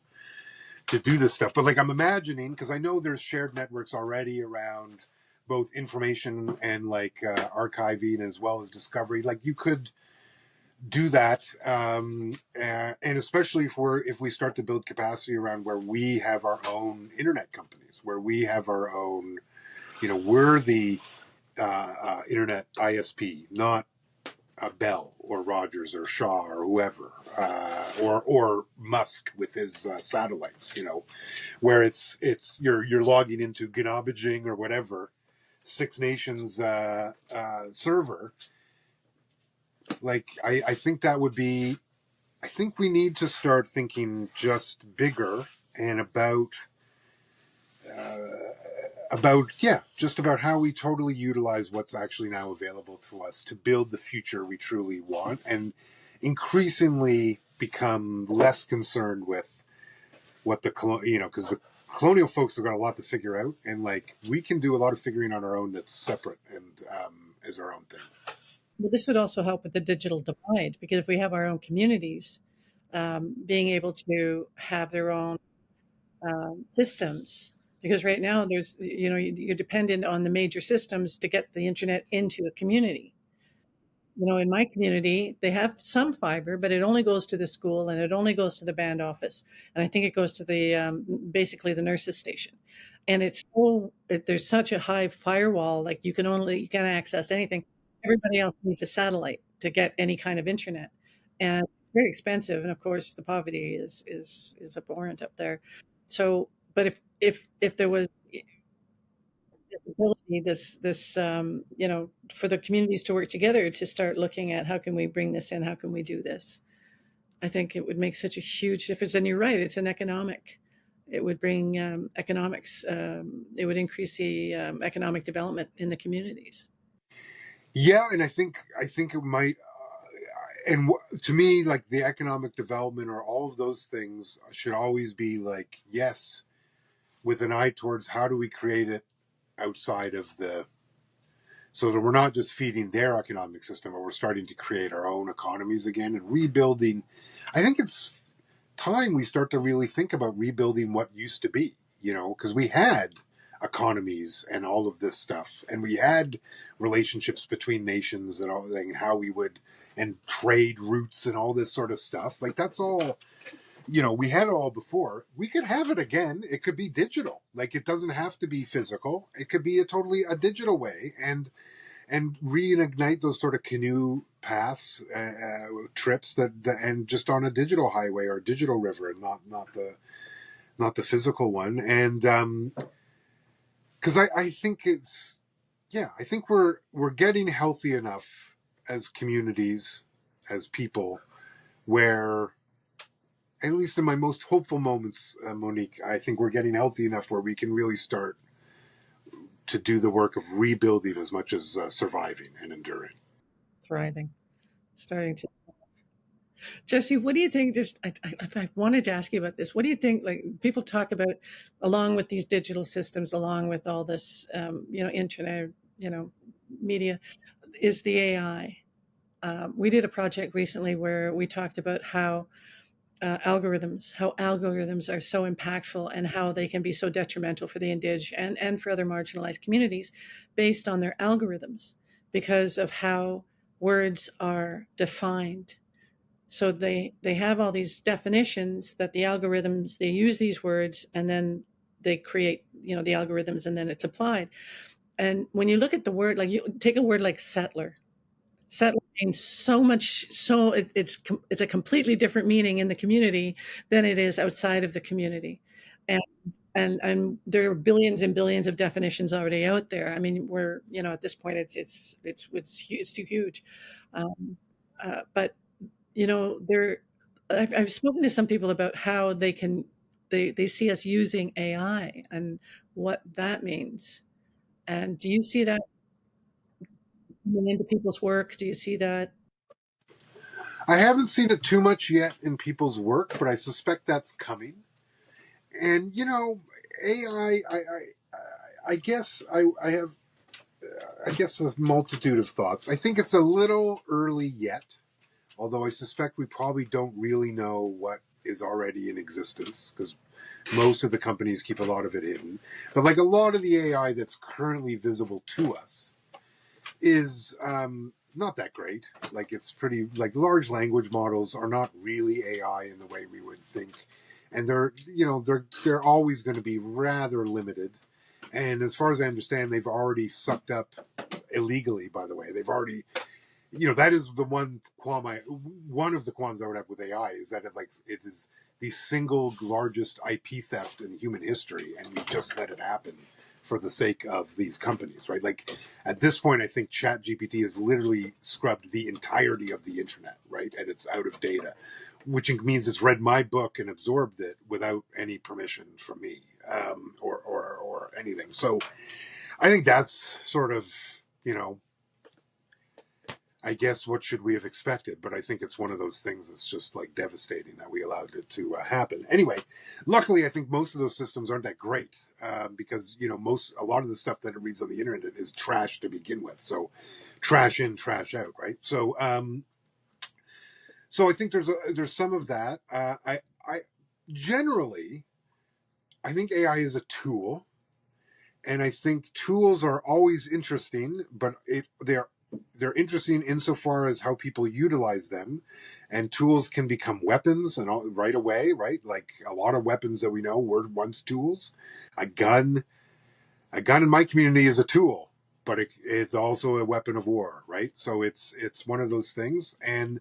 do this stuff. But like, I'm imagining, because I know there's shared networks already around both information and like archiving as well as discovery. Like, you could do that, and especially if we start to build capacity around where we have our own internet companies, where we have our own, we're the internet ISP, not Bell or Rogers or Shaw or whoever, or Musk with his satellites, where you're logging into Genaabaajing or whatever Six Nations server. Like, I think that would be. I think we need to start thinking just bigger, and just about how we totally utilize what's actually now available to us to build the future we truly want, and increasingly become less concerned with what because the colonial folks have got a lot to figure out, and like, we can do a lot of figuring on our own that's separate and is our own thing. Well, this would also help with the digital divide, because if we have our own communities, being able to have their own systems, because right now you're dependent on the major systems to get the internet into a community. In my community, they have some fiber, but it only goes to the school, and it only goes to the band office, and I think it goes to the basically the nurses station. And there's such a high firewall, like you can't access anything. Everybody else needs a satellite to get any kind of internet, and it's very expensive. And of course, the poverty is abhorrent up there. So, but if there was this ability, for the communities to work together to start looking at how can we bring this in, how can we do this, I think it would make such a huge difference. And you're right, it's an economic. It would bring economics. It would increase the economic development in the communities. Yeah, and I think it might. And to me, like, the economic development or all of those things should always be like, yes, with an eye towards how do we create it outside of so that we're not just feeding their economic system, but we're starting to create our own economies again and rebuilding. I think it's time we start to really think about rebuilding what used to be, because we had economies and all of this stuff, and we had relationships between nations and all, and how we would, and trade routes and all this sort of stuff. Like, that's all, we had it all before. We could have it again. It could be digital. Like, it doesn't have to be physical. It could be a digital way, and reignite those sort of canoe paths, trips and just on a digital highway or a digital river, and not the physical one. And because I think I think we're getting healthy enough as communities, as people, where at least in my most hopeful moments, Monique, I think we're getting healthy enough where we can really start to do the work of rebuilding as much as surviving and enduring. Thriving, starting to. Jesse, what do you think? I wanted to ask you about this. What do you think? Like people talk about, along with these digital systems, along with all this, internet, media, is the AI. We did a project recently where we talked about how algorithms are so impactful and how they can be so detrimental for the Indig and for other marginalized communities based on their algorithms because of how words are defined. So they have all these definitions that the algorithms, they use these words and then they create, the algorithms and then it's applied. And when you look at the word, like you take a word like settler, settler means so much, so it's a completely different meaning in the community than it is outside of the community. And and there are billions and billions of definitions already out there. I mean, we're, at this point it's too huge. Um, but there, I've spoken to some people about how they see us using AI and what that means. And do you see that coming into people's work? Do you see that? I haven't seen it too much yet in people's work, but I suspect that's coming. And AI, I guess I have, I guess, a multitude of thoughts. I think it's a little early yet, although I suspect we probably don't really know what is already in existence because most of the companies keep a lot of it hidden. But like a lot of the AI that's currently visible to us is not that great. Like it's pretty, like large language models are not really AI in the way we would think, and they're always going to be rather limited. And as far as I understand, they've already sucked up illegally. By the way, they've already, that is the one of the qualms I would have with AI is that it is the single largest IP theft in human history, and we just let it happen for the sake of these companies, right? Like at this point, I think ChatGPT has literally scrubbed the entirety of the internet, right? And it's out of data, which means it's read my book and absorbed it without any permission from me, or anything. So I think that's sort of, I guess what should we have expected? But I think it's one of those things that's just like devastating that we allowed it to happen. Anyway, luckily, I think most of those systems aren't that great because a lot of the stuff that it reads on the internet is trash to begin with. So, trash in, trash out, right? So I think there's some of that. I generally, I think AI is a tool, and I think tools are always interesting, but they're interesting insofar as how people utilize them, and tools can become weapons and all right away, right? Like a lot of weapons that we know were once tools. A gun in my community is a tool, but it's also a weapon of war, right? So it's one of those things. And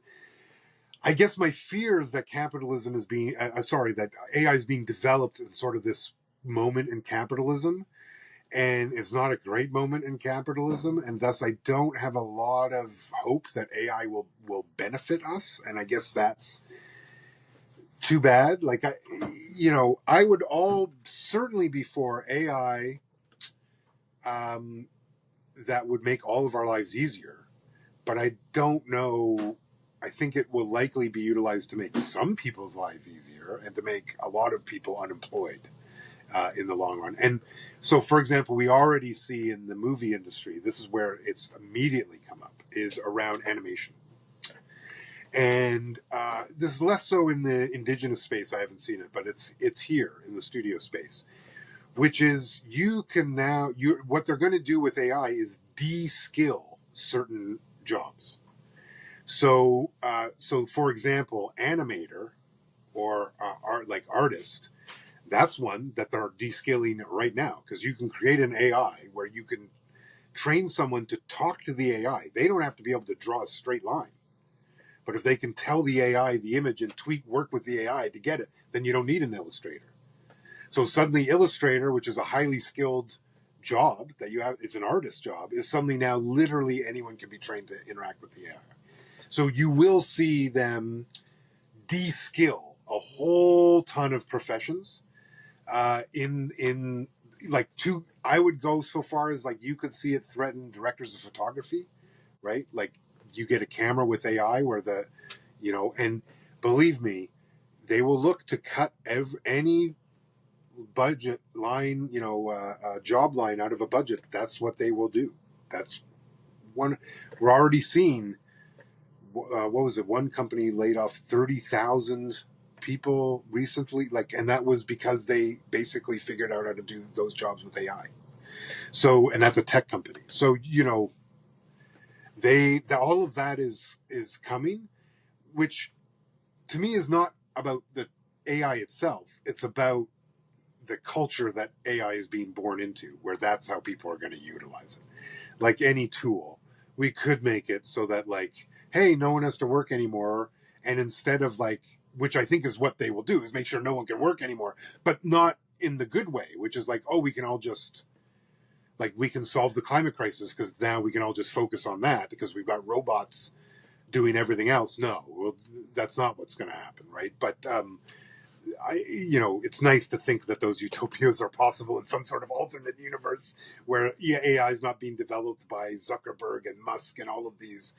I guess my fear is that capitalism is being, that AI is being developed in sort of this moment in capitalism, and it's not a great moment in capitalism, and thus I don't have a lot of hope that AI will benefit us, and I guess that's too bad. Like I would all certainly be for AI that would make all of our lives easier, but I don't know. I think it will likely be utilized to make some people's lives easier and to make a lot of people unemployed in the long run. And so, for example, we already see in the movie industry, this is where it's immediately come up, is around animation. And this is less so in the indigenous space. I haven't seen it, but it's here in the studio space, which is what they're going to do with AI is de-skill certain jobs. So for example, animator or artist, that's one that they're descaling right now because you can create an AI where you can train someone to talk to the AI. They don't have to be able to draw a straight line. But if they can tell the AI the image and work with the AI to get it, then you don't need an illustrator. So suddenly Illustrator, which is a highly skilled job that you have, it's an artist job, is suddenly now literally anyone can be trained to interact with the AI. So you will see them de-skill a whole ton of professions in like two. I would go so far as like you could see it threaten directors of photography, right? Like you get a camera with AI where and believe me, they will look to cut any budget line, job line out of a budget. That's what they will do. That's one. We're already seeing. What was it? One company laid off 30,000 people recently, and that was because they basically figured out how to do those jobs with AI. So, and that's a tech company. So, all of that is coming, which to me is not about the AI itself. It's about the culture that AI is being born into, where that's how people are going to utilize it. Like any tool, we could make it so that hey, no one has to work anymore. And instead of which I think is what they will do, is make sure no one can work anymore, but not in the good way, which is we can all just we can solve the climate crisis because now we can all just focus on that because we've got robots doing everything else. No, well, that's not what's going to happen, right? But it's nice to think that those utopias are possible in some sort of alternate universe where AI is not being developed by Zuckerberg and Musk and all of these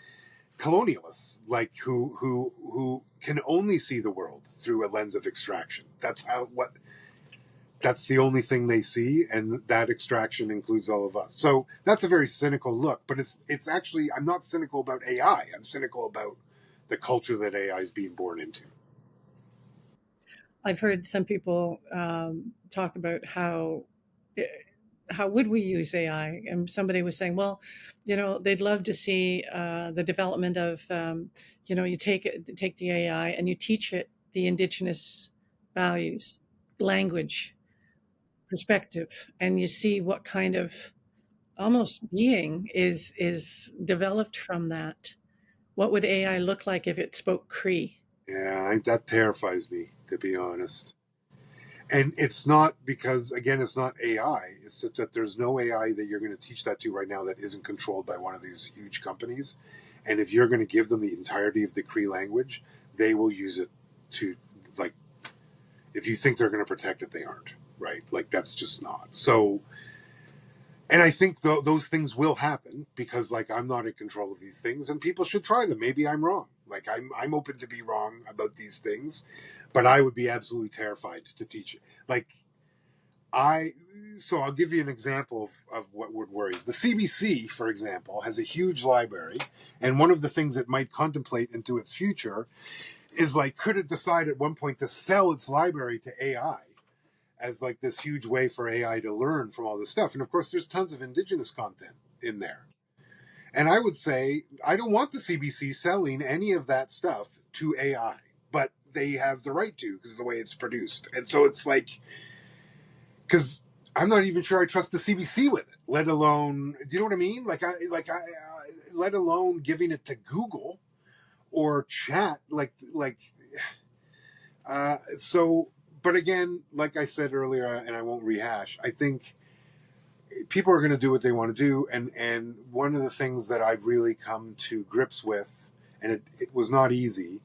colonialists, who can only see the world through a lens of extraction. That's the only thing they see, and that extraction includes all of us. So that's a very cynical look, but it's actually, I'm not cynical about AI. I'm cynical about the culture that AI is being born into. I've heard some people talk about how would we use AI, and somebody was saying, well, they'd love to see the development of, you take the AI and you teach it the Indigenous values, language, perspective, and you see what kind of almost being is developed from that. What would AI look like if it spoke Cree? Yeah, that terrifies me, to be honest. And it's not because, again, it's not AI. It's just that there's no AI that you're going to teach that to right now that isn't controlled by one of these huge companies. And if you're going to give them the entirety of the Cree language, they will use it to, if you think they're going to protect it, they aren't, right? That's just not. So, and I think those things will happen because I'm not in control of these things and people should try them. Maybe I'm wrong. I'm open to be wrong about these things, but I would be absolutely terrified to teach it. So I'll give you an example of what would worry. The CBC, for example, has a huge library, and one of the things it might contemplate into its future is could it decide at one point to sell its library to AI as this huge way for AI to learn from all this stuff? And of course, there's tons of Indigenous content in there. And I would say I don't want the CBC selling any of that stuff to AI, but they have the right to because of the way it's produced. And so it's because I'm not even sure I trust the CBC with it, let alone, do you know what I mean? Let alone giving it to Google or chat, so, but again, like I said earlier, and I won't rehash, I think people are going to do what they want to do. And one of the things that I've really come to grips with, and it was not easy,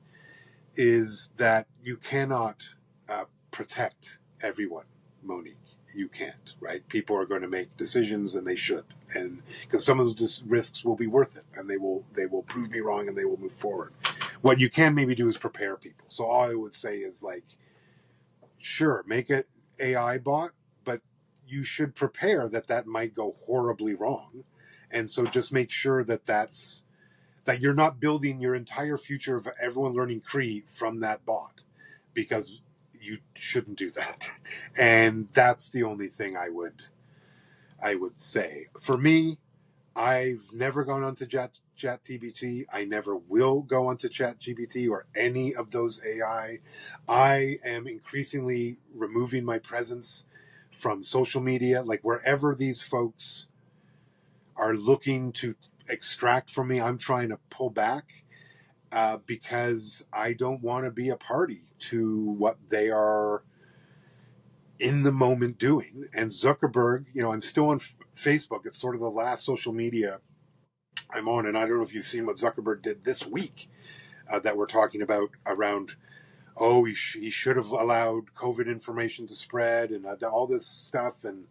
is that you cannot protect everyone, Monique. You can't, right? People are going to make decisions, and they should, and because some of those risks will be worth it, and they will prove me wrong, and they will move forward. What you can maybe do is prepare people. So all I would say is sure, make an AI bot, but you should prepare that might go horribly wrong, and so just make sure that you're not building your entire future of everyone learning Cree from that bot, because you shouldn't do that. And that's the only thing I would say. For me, I've never gone onto ChatGPT. I never will go onto ChatGPT or any of those AI. I am increasingly removing my presence from social media. Wherever these folks are looking to extract from me, I'm trying to pull back because I don't want to be a party to what they are in the moment doing. And Zuckerberg, I'm still on Facebook. It's sort of the last social media I'm on, and I don't know if you've seen what Zuckerberg did this week that we're talking about around oh, he should have allowed COVID information to spread and all this stuff. And,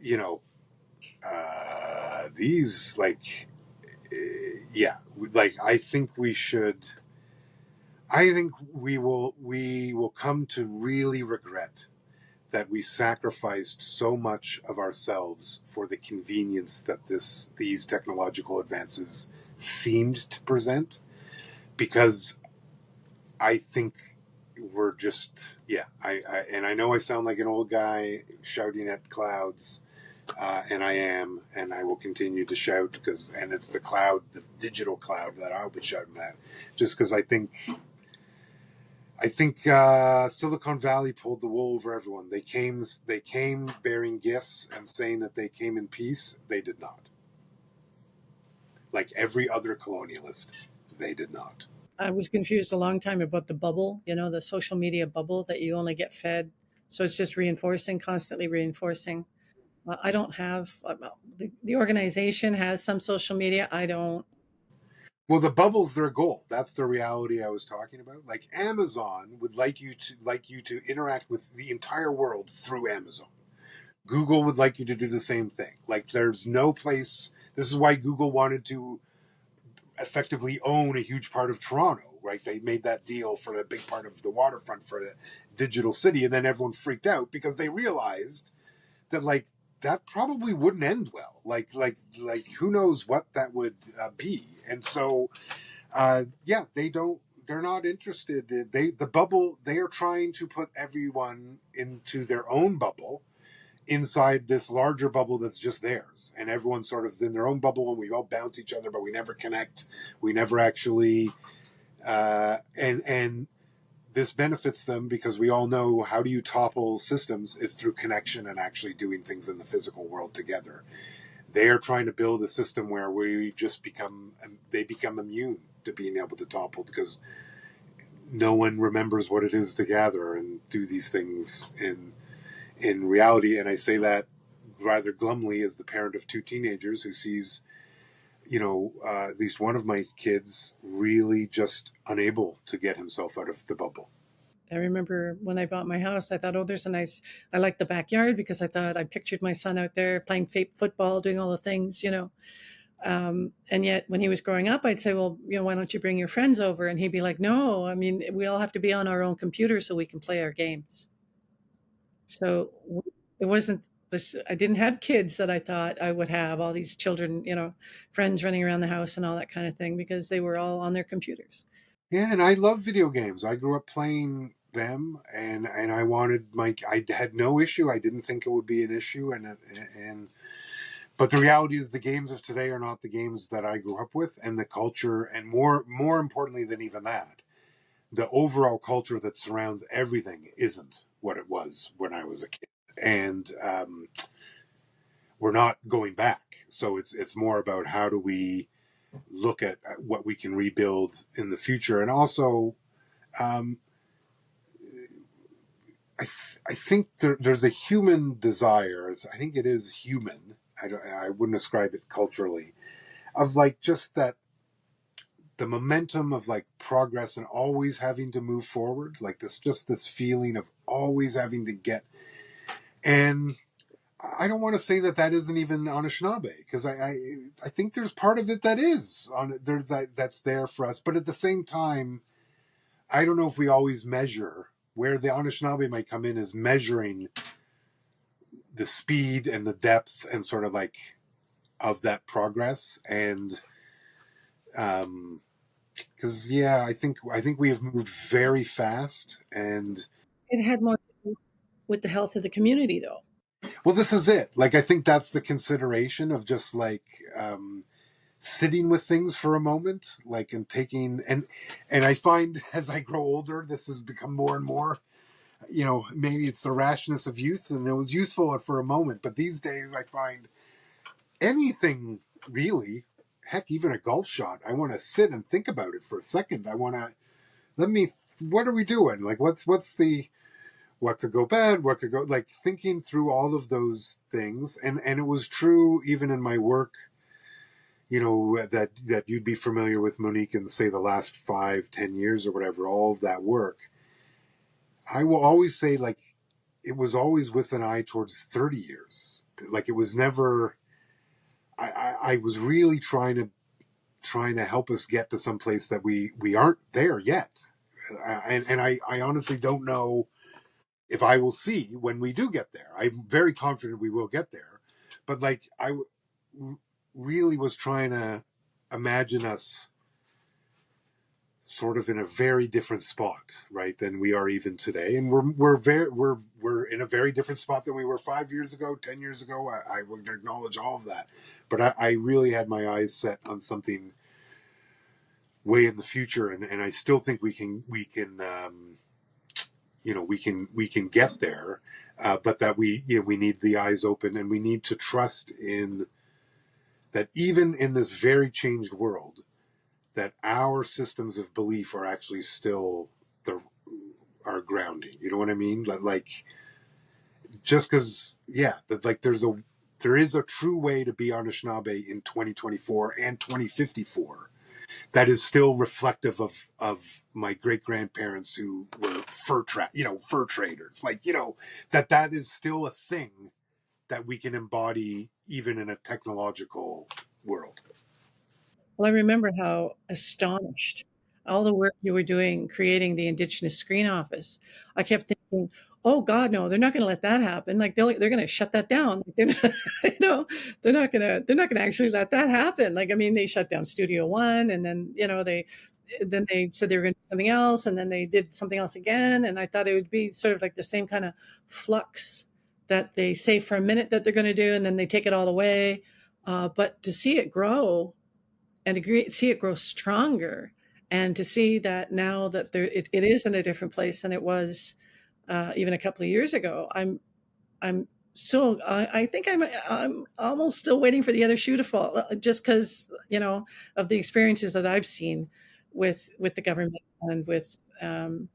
you know, these, like, yeah, like, I think we will come to really regret that we sacrificed so much of ourselves for the convenience that these technological advances seemed to present, because I think we're just, yeah, and I know I sound like an old guy shouting at clouds, and I am, and I will continue to shout, and it's the cloud, the digital cloud, that I'll be shouting at, just because I think Silicon Valley pulled the wool over everyone. They came bearing gifts and saying that they came in peace. They did not. Like every other colonialist, they did not. I was confused a long time about the bubble, the social media bubble that you only get fed. So it's just reinforcing, constantly reinforcing. I don't have, the organization has some social media. I don't. Well, the bubble's their goal. That's the reality I was talking about. Like Amazon would like you to interact with the entire world through Amazon. Google would like you to do the same thing. Like there's no place. This is why Google wanted to effectively own a huge part of Toronto, right? They made that deal for a big part of the waterfront for the digital city, and then everyone freaked out because they realized that, like, that probably wouldn't end well. Like who knows what that would be. And so, yeah, they're not interested. The bubble. They are trying to put everyone into their own bubble, inside this larger bubble that's just theirs, and everyone sort of is in their own bubble, and we all bounce each other, but we never connect. We never actually, and this benefits them because we all know, how do you topple systems? It's through connection and actually doing things in the physical world together. They are trying to build a system where they become immune to being able to topple, because no one remembers what it is to gather and do these things in reality. And I say that rather glumly as the parent of two teenagers who sees, at least one of my kids really just unable to get himself out of the bubble. I remember when I bought my house, I thought, oh, I like the backyard, because I pictured my son out there playing football, doing all the things. And yet when he was growing up, I'd say, well, why don't you bring your friends over? And he'd be like, no, I mean, we all have to be on our own computer so we can play our games. So it wasn't this, I didn't have kids that I thought I would have, all these children, friends running around the house and all that kind of thing, because they were all on their computers. Yeah, and I love video games. I grew up playing them, and I had no issue. I didn't think it would be an issue, and but the reality is, the games of today are not the games that I grew up with, and the culture, and more importantly than even that, the overall culture that surrounds everything isn't what it was when I was a kid. And we're not going back. So it's more about, how do we look at what we can rebuild in the future. And also, um, I think there's a human desire. I think it is human. I wouldn't ascribe it culturally, of like just that, the momentum of like progress and always having to move forward, like this feeling of always having to get. And I don't want to say that isn't even Anishinaabe, because I think there's part of it that is on there, that's there for us. But at the same time, I don't know if we always measure. Where the Anishinaabe might come in is measuring the speed and the depth and sort of like of that progress. And because I think we have moved very fast. And It had more to do with the health of the community, though. well, this is it. Like, I think that's the consideration of just like sitting with things for a moment, like, and taking, and I find as I grow older, this has become more and more. Maybe it's the rashness of youth, and it was useful for a moment, but these days I find anything really, heck, even a golf shot, I want to sit and think about it for a second. I want to what are we doing? Like, what could go bad? What could go, like, thinking through all of those things. And it was true even in my work, that you'd be familiar with, Monique, in say the last 5-10 years or whatever, all of that work, I will always say, like, it was always with an eye towards 30 years. Like, it was never, I was really trying to help us get to some place that we aren't there yet. And I honestly don't know if I will see when we do get there. I'm very confident we will get there. But like, really was trying to imagine us sort of in a very different spot, right, than we are even today, and we're in a very different spot than we were 5 years ago, 10 years ago. I would acknowledge all of that, but I really had my eyes set on something way in the future, and I still think we can get there, but that we need the eyes open, and we need to trust in that even in this very changed world, that our systems of belief are actually still our grounding. You know what I mean? Like, just because, yeah, that like there is a true way to be Anishinaabe in 2024 and 2054 that is still reflective of my great grandparents who were fur traders. Like, that is still a thing that we can embody even in a technological world. Well, I remember how astonished all the work you were doing creating the Indigenous Screen Office. I kept thinking, "Oh God, no, they're not going to let that happen. Like they're going to shut that down. They're not, they're not going to actually let that happen." Like, I mean, they shut down Studio One, and then they said they were going to do something else, and then they did something else again. And I thought it would be sort of like the same kind of flux that they say for a minute that they're going to do, and then they take it all away. But to see it grow and to see it grow stronger, and to see that now that it is in a different place than it was even a couple of years ago. I'm so I think I'm almost still waiting for the other shoe to fall, just because of the experiences that I've seen with the government and with the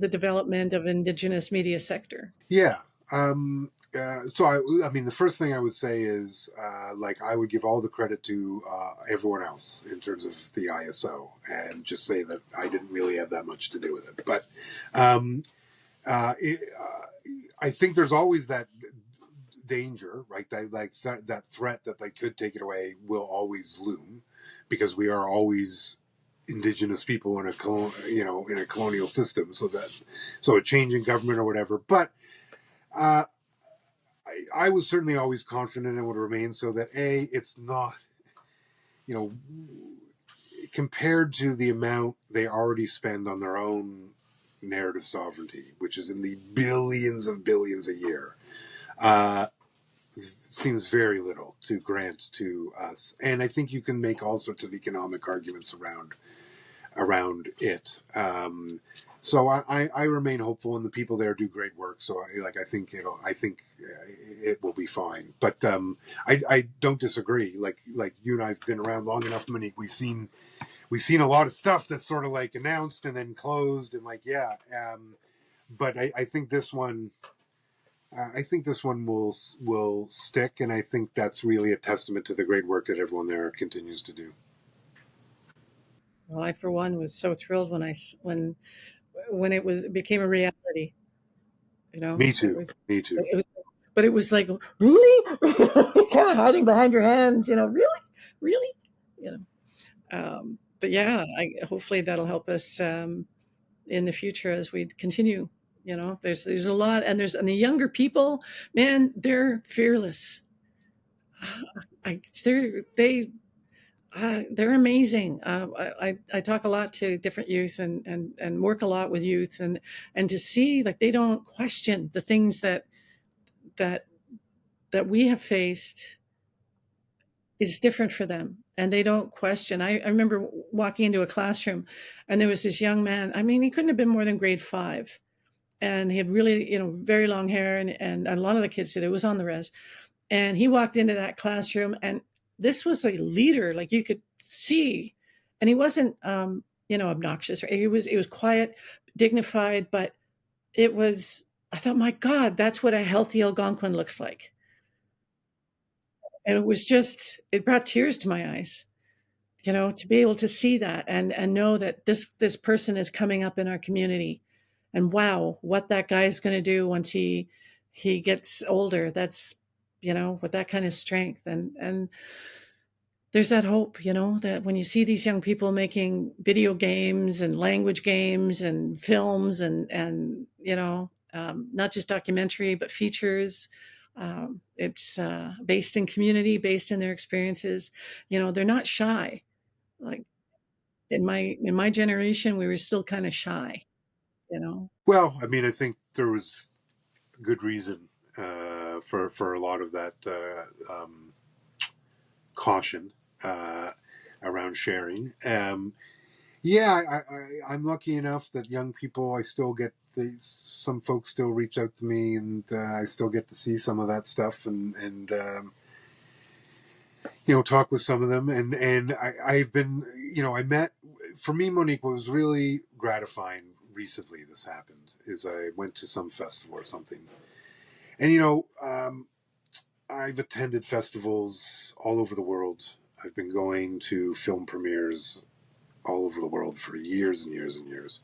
development of Indigenous media sector. Yeah. So I mean, the first thing I would say is, like, I would give all the credit to everyone else in terms of the ISO, and just say that I didn't really have that much to do with it. But um, I think there's always that danger, right? That threat that they could take it away will always loom, because we are always Indigenous people in a colonial system. So a change in government or whatever, but. Uh, I was certainly always confident and would remain so that it's not, you know, compared to the amount they already spend on their own narrative sovereignty, which is in the billions of billions a year, uh, seems very little to grant to us. And I think you can make all sorts of economic arguments around it. So I remain hopeful, and the people there do great work. So I think it will be fine. But I don't disagree. Like you and I've been around long enough, Monique. We've seen a lot of stuff that's sort of like announced and then closed, and like, yeah. But I think this one. I think this one will stick, and I think that's really a testament to the great work that everyone there continues to do. Well, I for one was so thrilled when it became a reality. Me It too. was Me too. it was, but it was like, really, kind of hiding behind your hands. Really, really, you but yeah, hopefully that'll help us in the future as we continue. There's a lot, and the younger people, man, they're fearless. I they're amazing. I talk a lot to different youth, and work a lot with youth, and to see, like, they don't question the things that that we have faced is different for them, and they don't question. I remember walking into a classroom, and there was this young man. I mean, he couldn't have been more than grade 5, and he had really, very long hair, and a lot of the kids did. It was on the res, and he walked into that classroom, and this was a leader, like, you could see, and he wasn't obnoxious. It was quiet, dignified, but it was. I thought, my God, that's what a healthy Algonquin looks like. And it was just, it brought tears to my eyes, to be able to see that and know that this person is coming up in our community, and wow, what that guy is going to do once he gets older. That's, with that kind of strength, and there's that hope, that when you see these young people making video games and language games and films and not just documentary but features. It's based in community, based in their experiences. They're not shy. Like in my generation, we were still kind of shy. You know. Well, I mean, I think there was good reason for a lot of that caution uh, around sharing. Yeah, I'm lucky enough that young people, I still get some folks still reach out to me, and I still get to see some of that stuff, and talk with some of them, and I've been, I met, for me, Monique, what was really gratifying recently this happened is I went to some festival or something, and I've attended festivals all over the world. I've been going to film premieres all over the world for years and years and years.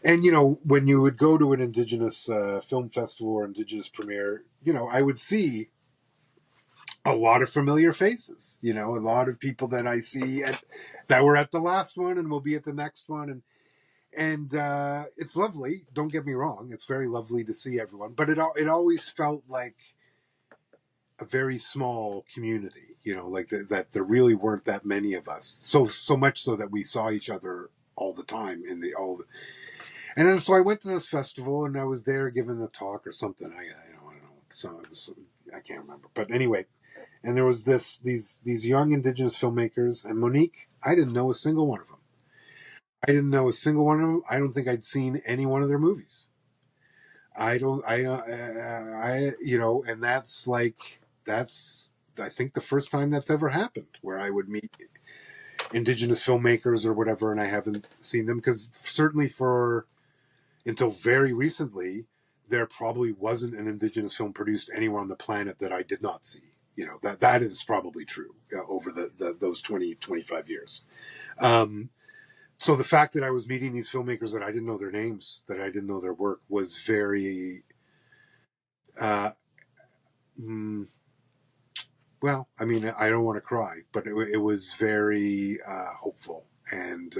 And, when you would go to an Indigenous film festival or Indigenous premiere, I would see a lot of familiar faces, a lot of people that I see that were at the last one and will be at the next one. And it's lovely. Don't get me wrong. It's very lovely to see everyone. But it always felt like a very small community, like that there really weren't that many of us. So much so that we saw each other all the time and then so I went to this festival and I was there giving a talk or something. I don't know. So I can't remember. But anyway, and there was these young Indigenous filmmakers, and Monique, I didn't know a single one of them. I didn't know a single one of them. I don't think I'd seen any one of their movies. I don't. And that's I think the first time that's ever happened where I would meet Indigenous filmmakers or whatever, and I haven't seen them, because certainly until very recently, there probably wasn't an Indigenous film produced anywhere on the planet that I did not see. That is probably true over those 20-25 years. So the fact that I was meeting these filmmakers that I didn't know their names, that I didn't know their work, was very, uh, well, I mean, I don't want to cry, but it was very hopeful. And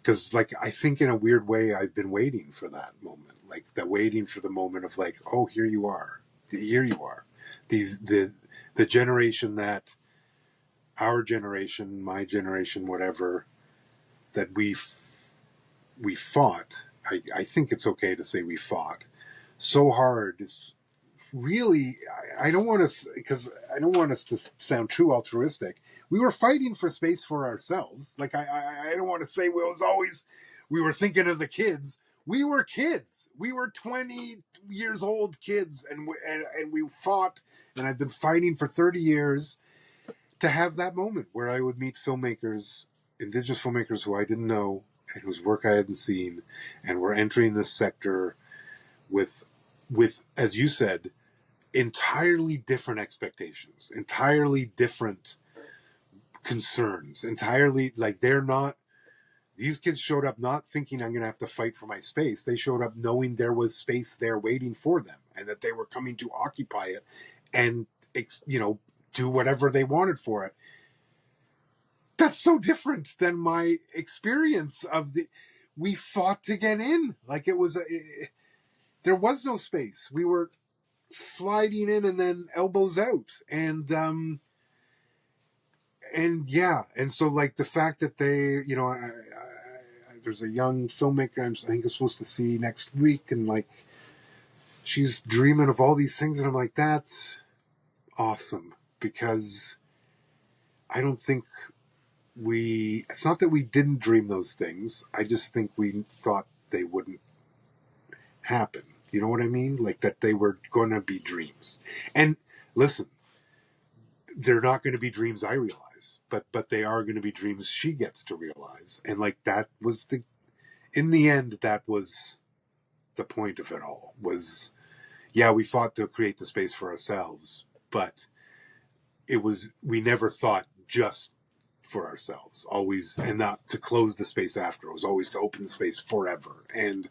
because, I think in a weird way, I've been waiting for that moment, waiting for the moment of oh, here you are. Here you are. The generation that our generation, my generation, whatever, that we fought. I think it's okay to say we fought so hard. It's really, I don't want us, because I don't want us to sound too altruistic. We were fighting for space for ourselves. I don't want to say we were thinking of the kids. We were kids. We were 20 years old kids, and we fought. And I've been fighting for 30 years to have that moment where I would meet filmmakers, Indigenous filmmakers who I didn't know and whose work I hadn't seen, and were entering this sector with, as you said, entirely different expectations, entirely different concerns, entirely these kids showed up not thinking I'm going to have to fight for my space. They showed up knowing there was space there waiting for them, and that they were coming to occupy it and, do whatever they wanted for it. That's so different than my experience we fought to get in. There was no space. We were sliding in and then elbows out. And yeah. And so the fact that they, there's a young filmmaker I think I'm supposed to see next week, and she's dreaming of all these things. And I'm like, that's awesome, because I don't think it's not that we didn't dream those things. I just think we thought they wouldn't happen. You know what I mean? That they were going to be dreams. And listen, they're not going to be dreams I realize, but they are going to be dreams she gets to realize. And that was in the end, that was the point of it all. Was, yeah, we fought to create the space for ourselves, but we never thought just for ourselves, always, and not to close the space after. It was always to open the space forever. And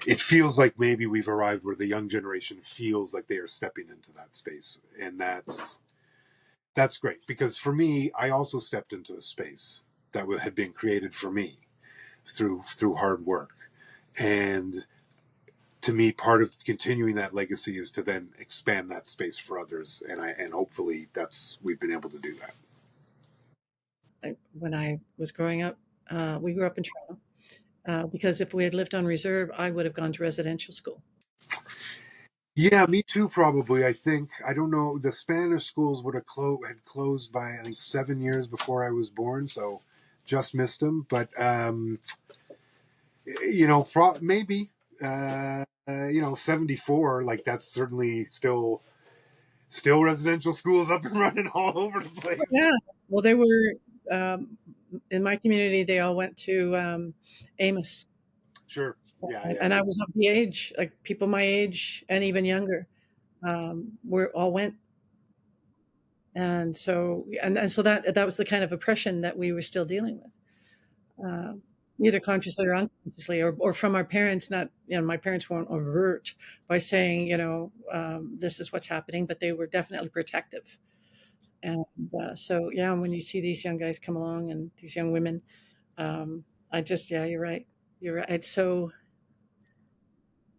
it feels like maybe we've arrived where the young generation feels like they are stepping into that space. And that's great, because for me, I also stepped into a space that had been created for me through hard work. And to me, part of continuing that legacy is to then expand that space for others. And hopefully we've been able to do that. When I was growing up, we grew up in Toronto, because if we had lived on reserve, I would have gone to residential school. Yeah, me too. Probably. I don't know. The Spanish schools would have had closed by, I think, 7 years before I was born, so just missed them. But maybe 74. Like, that's certainly still residential schools up and running all over the place. Yeah. Well, they were in my community. They all went to Amos. Sure. Yeah. And I was of the age, like people my age and even younger, were all went. And so that was the kind of oppression that we were still dealing with, either consciously or unconsciously, or from our parents. Not, my parents weren't overt by saying, this is what's happening, but they were definitely protective. And so, yeah, when you see these young guys come along and these young women, yeah, you're right. You're right. It's so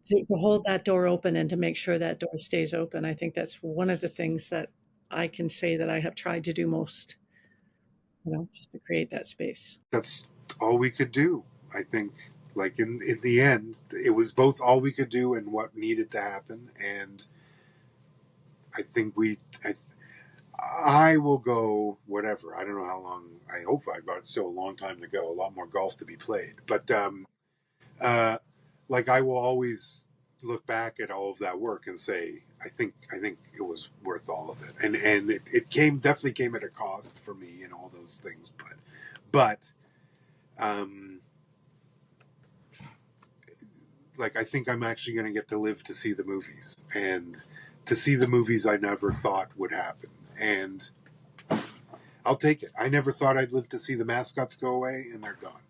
to hold that door open and to make sure that door stays open. I think that's one of the things that I can say that I have tried to do most, just to create that space. That's all we could do. I think, like, in the end, it was both all we could do and what needed to happen. And I think I will go whatever. I don't know how long. I hope I've got still a long time to go. A lot more golf to be played. But like, I will always look back at all of that work and say, I think it was worth all of it. And it definitely came at a cost for me and all those things. But like, I think I'm actually going to get to live to see the movies, and to see the movies I never thought would happen. And I'll take it. I never thought I'd live to see the mascots go away, and they're gone.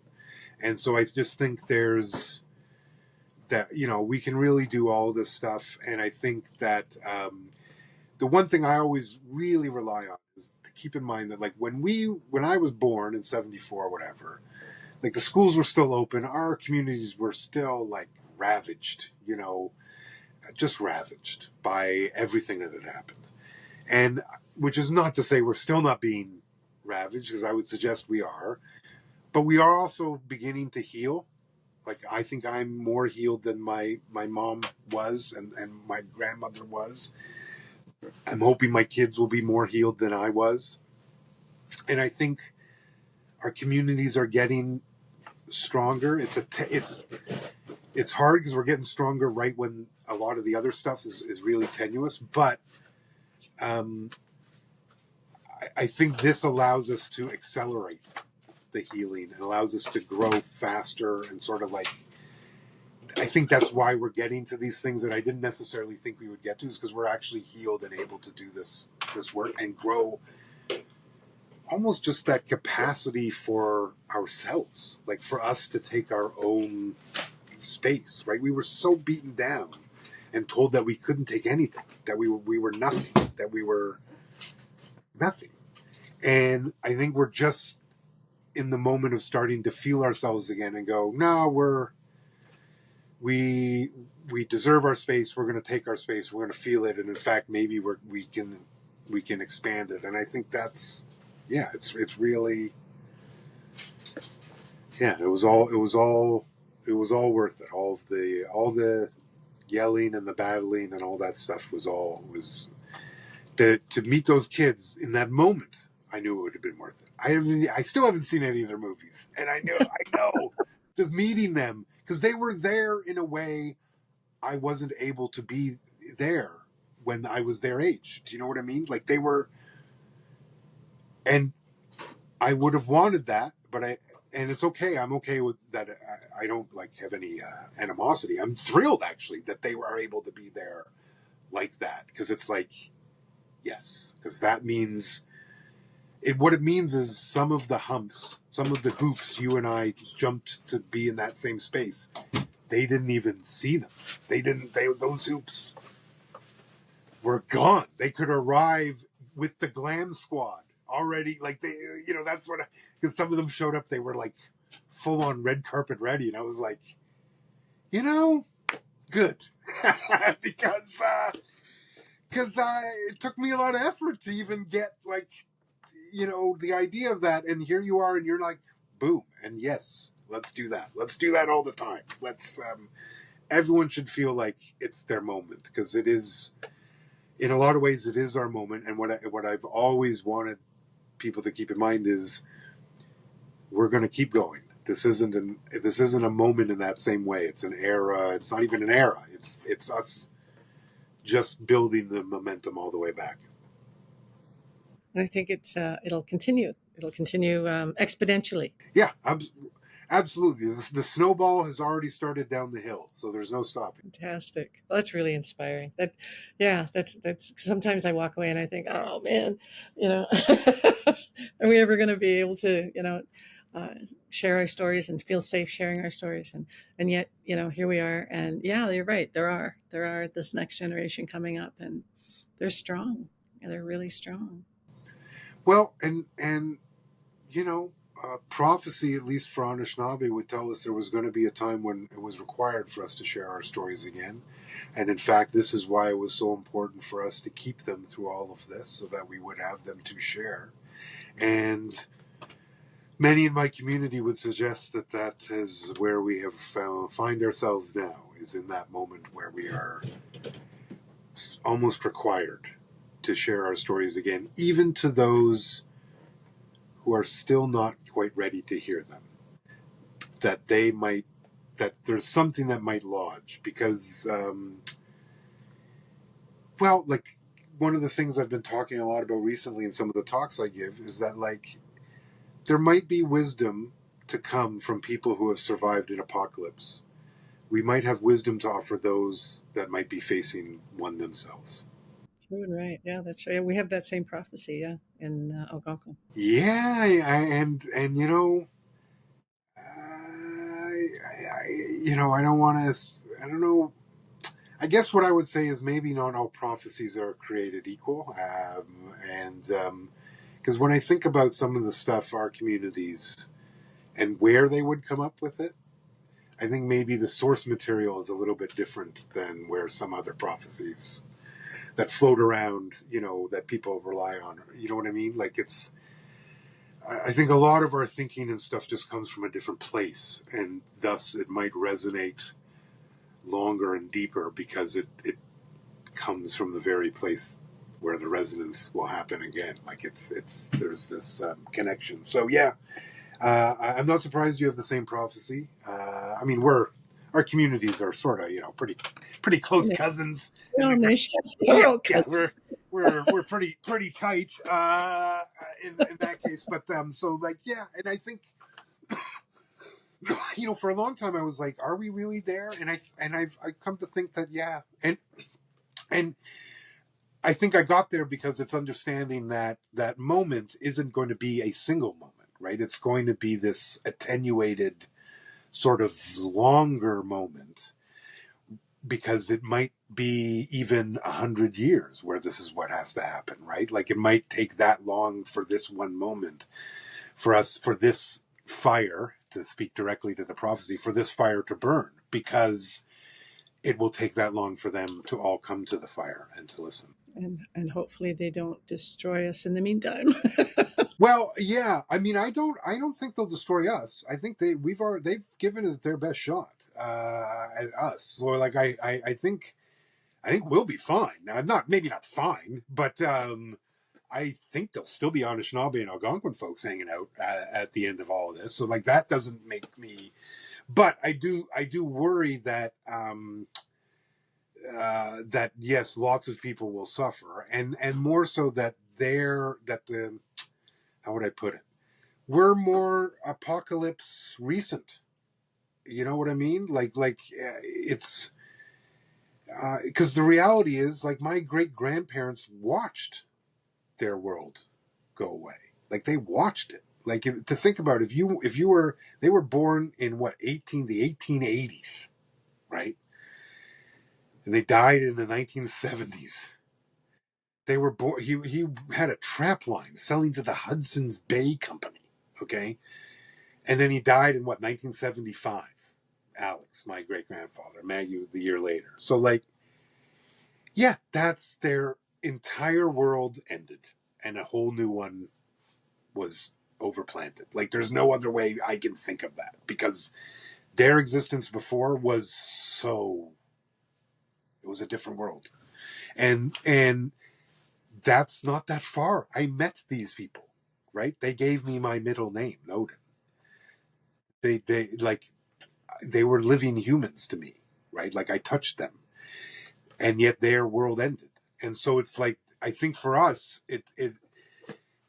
And so I just think there's that, we can really do all this stuff. And I think that the one thing I always really rely on is to keep in mind that, like, when I was born in 74 or whatever, like, the schools were still open. Our communities were still, like, ravaged, just ravaged by everything that had happened. And which is not to say we're still not being ravaged, because I would suggest we are, but we are also beginning to heal. Like, I think I'm more healed than my mom was, and my grandmother was. I'm hoping my kids will be more healed than I was. And I think our communities are getting stronger. It's hard because we're getting stronger right when a lot of the other stuff is really tenuous. But I think this allows us to accelerate the healing and allows us to grow faster, and sort of, like, I think that's why we're getting to these things that I didn't necessarily think we would get to, is because we're actually healed and able to do this work and grow almost just that capacity for ourselves, like, for us to take our own space, right? We were so beaten down and told that we couldn't take anything, that we were nothing, that we were nothing. And I think we're just in the moment of starting to feel ourselves again and go, no, we deserve our space. We're going to take our space. We're going to feel it. And in fact, maybe we can expand it. And I think that's, it's really, it was all worth it. All the yelling and the battling and all that stuff was to meet those kids in that moment. I knew it would have been worth it. I still haven't seen any of their movies, and I know, just meeting them, because they were there in a way I wasn't able to be there when I was their age. Do you know what I mean? Like, they were, and I would have wanted that, and it's okay. I'm okay with that. I don't, like, have any animosity. I'm thrilled, actually, that they were able to be there like that, because it's like, Yes, because that means what it means is some of the humps, some of the hoops you and I jumped to be in that same space, they didn't even see them. Those hoops were gone. They could arrive with the glam squad already. Like that's what, because some of them showed up, they were like full on red carpet ready. And I was like, good. because it took me a lot of effort to even get the idea of that, and here you are, and you're like, boom, and yes, let's do that. Let's do that all the time. Everyone should feel like it's their moment, because it is, in a lot of ways, it is our moment. And what I've always wanted people to keep in mind is we're going to keep going. This isn't a moment in that same way. It's an era. It's not even an era. It's us just building the momentum all the way back. And I think it'll continue. It'll continue exponentially. Yeah, absolutely. The snowball has already started down the hill, so there's no stopping. Fantastic. Well, that's really inspiring. That's sometimes I walk away and I think, oh man, are we ever going to be able to, share our stories and feel safe sharing our stories? And yet, here we are. And yeah, you're right. There are this next generation coming up, and they're strong. And they're really strong. Well, and prophecy, at least for Anishinaabe, would tell us there was going to be a time when it was required for us to share our stories again. And in fact, this is why it was so important for us to keep them through all of this, so that we would have them to share. And many in my community would suggest that is where we have find ourselves now, is in that moment where we are almost required to share our stories again, even to those who are still not quite ready to hear them. That there's something that might lodge, because, like, one of the things I've been talking a lot about recently in some of the talks I give is that, like, there might be wisdom to come from people who have survived an apocalypse. We might have wisdom to offer those that might be facing one themselves. True and right. Yeah, that's right. We have that same prophecy, yeah, in Algonquin. Yeah, and I don't want to. I don't know. I guess what I would say is maybe not all prophecies are created equal, and because when I think about some of the stuff our communities and where they would come up with it, I think maybe the source material is a little bit different than where some other prophecies that float around, that people rely on. You know what I mean? Like, I think a lot of our thinking and stuff just comes from a different place, and thus it might resonate longer and deeper because it comes from the very place where the resonance will happen again. Like, there's this connection. So yeah, I'm not surprised you have the same prophecy. I mean, our communities are sort of, pretty close cousins. Oh, nation. Yeah, we're pretty tight in that case. But so, like, yeah, and I think for a long time I was like, are we really there? And I've come to think that yeah, and I think I got there because it's understanding that that moment isn't going to be a single moment, right? It's going to be this attenuated, sort of longer moment, because it might be even 100 years where this is what has to happen, right? Like, it might take that long for this one moment, for this fire, to speak directly to the prophecy, for this fire to burn, because it will take that long for them to all come to the fire and to listen. And hopefully they don't destroy us in the meantime. Well, yeah. I mean, I don't think they'll destroy us. I think they've given it their best shot at us. So, like, I think we'll be fine. Now, maybe not fine, but I think there'll still be Anishinaabe and Algonquin folks hanging out at the end of all of this. So, like, that doesn't make me. But I do worry that that yes, lots of people will suffer, and more so that how would I put it? We're more apocalypse recent. You know what I mean? Like it's because the reality is, like, my great grandparents watched their world go away. Like they watched it. Like to think about if you were they were born in the 1880s, right? And they died in the 1970s. They were born. He had a trap line selling to the Hudson's Bay Company. Okay, and then he died in 1975. Alex, my great grandfather, Maggie the year later. So like, yeah, that's their entire world ended, and a whole new one was overplanted. Like, there's no other way I can think of that because their existence before was so. It was a different world, and that's not that far. I met these people, right? They gave me my middle name, Noden. They were living humans to me, right? Like I touched them, and yet their world ended. And so it's like I think for us, it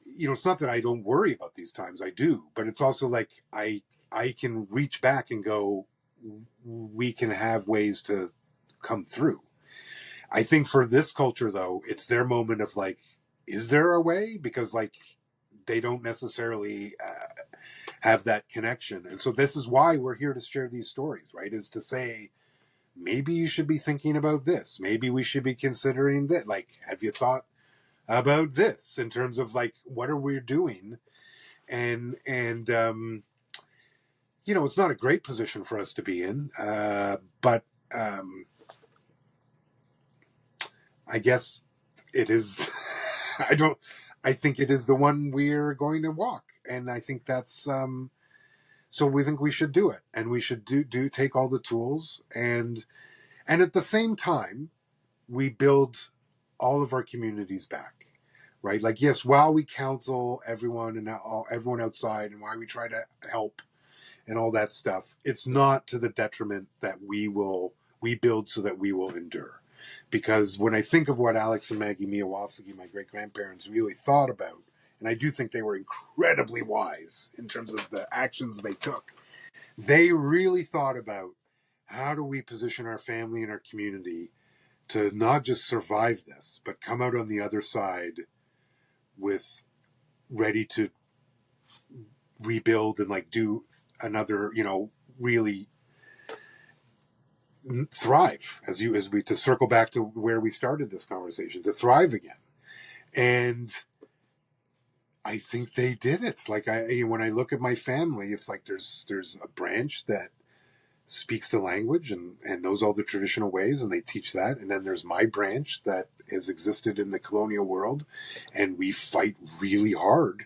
it's not that I don't worry about these times. I do, but it's also like I can reach back and go, we can have ways to come through. I think for this culture though, it's their moment of like, is there a way? Because like they don't necessarily have that connection. And so this is why we're here to share these stories, right? Is to say, maybe you should be thinking about this. Maybe we should be considering that. Like, have you thought about this in terms of like, what are we doing? And it's not a great position for us to be in. But I guess it is, I think it is the one we're going to walk. And I think that's, so we think we should do it, and we should do take all the tools, and at the same time, we build all of our communities back, right? Like, yes, while we counsel everyone and everyone outside, and why we try to help and all that stuff, it's not to the detriment that we build so that we will endure. Because when I think of what Alex and Maggie Miyawasaki, my great grandparents, really thought about, and I do think they were incredibly wise in terms of the actions they took. They really thought about how do we position our family and our community to not just survive this, but come out on the other side with ready to rebuild and like do another, really thrive as we to circle back to where we started this conversation, to thrive again. And I think they did it. Like when I look at my family, it's like there's a branch that speaks the language and knows all the traditional ways, and they teach that. And then there's my branch that has existed in the colonial world, and we fight really hard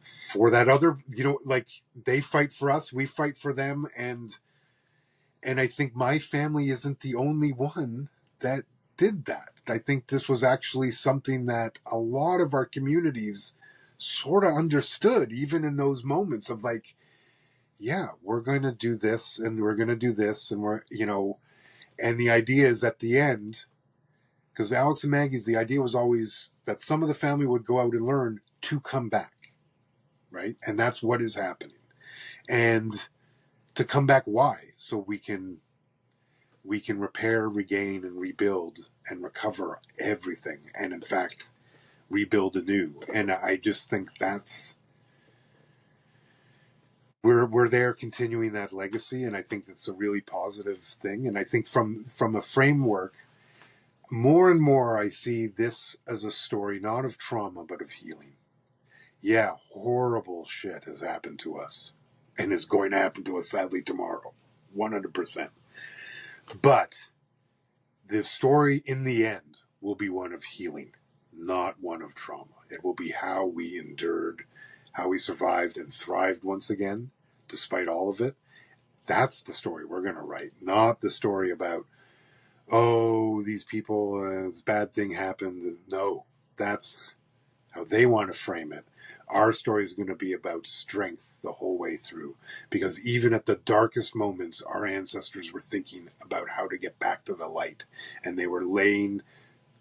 for that other, like they fight for us, we fight for them. And I think my family isn't the only one that did that. I think this was actually something that a lot of our communities sort of understood, even in those moments of like, yeah, we're going to do this and we're going to do this. And and the idea is at the end, because Alex and Maggie's, the idea was always that some of the family would go out and learn to come back. Right. And that's what is happening. And to come back, why? So we can repair, regain, and rebuild and recover everything. And in fact, rebuild anew. And I just think that's, we're there continuing that legacy. And I think that's a really positive thing. And I think from a framework, more and more I see this as a story, not of trauma, but of healing. Yeah, horrible shit has happened to us and is going to happen to us sadly tomorrow. 100%. But the story in the end will be one of healing, not one of trauma. It will be how we endured, how we survived and thrived once again, despite all of it. That's the story we're going to write, not the story about, oh, these people, this bad thing happened. No, that's how they want to frame it. Our story is going to be about strength the whole way through, because even at the darkest moments, our ancestors were thinking about how to get back to the light, and they were laying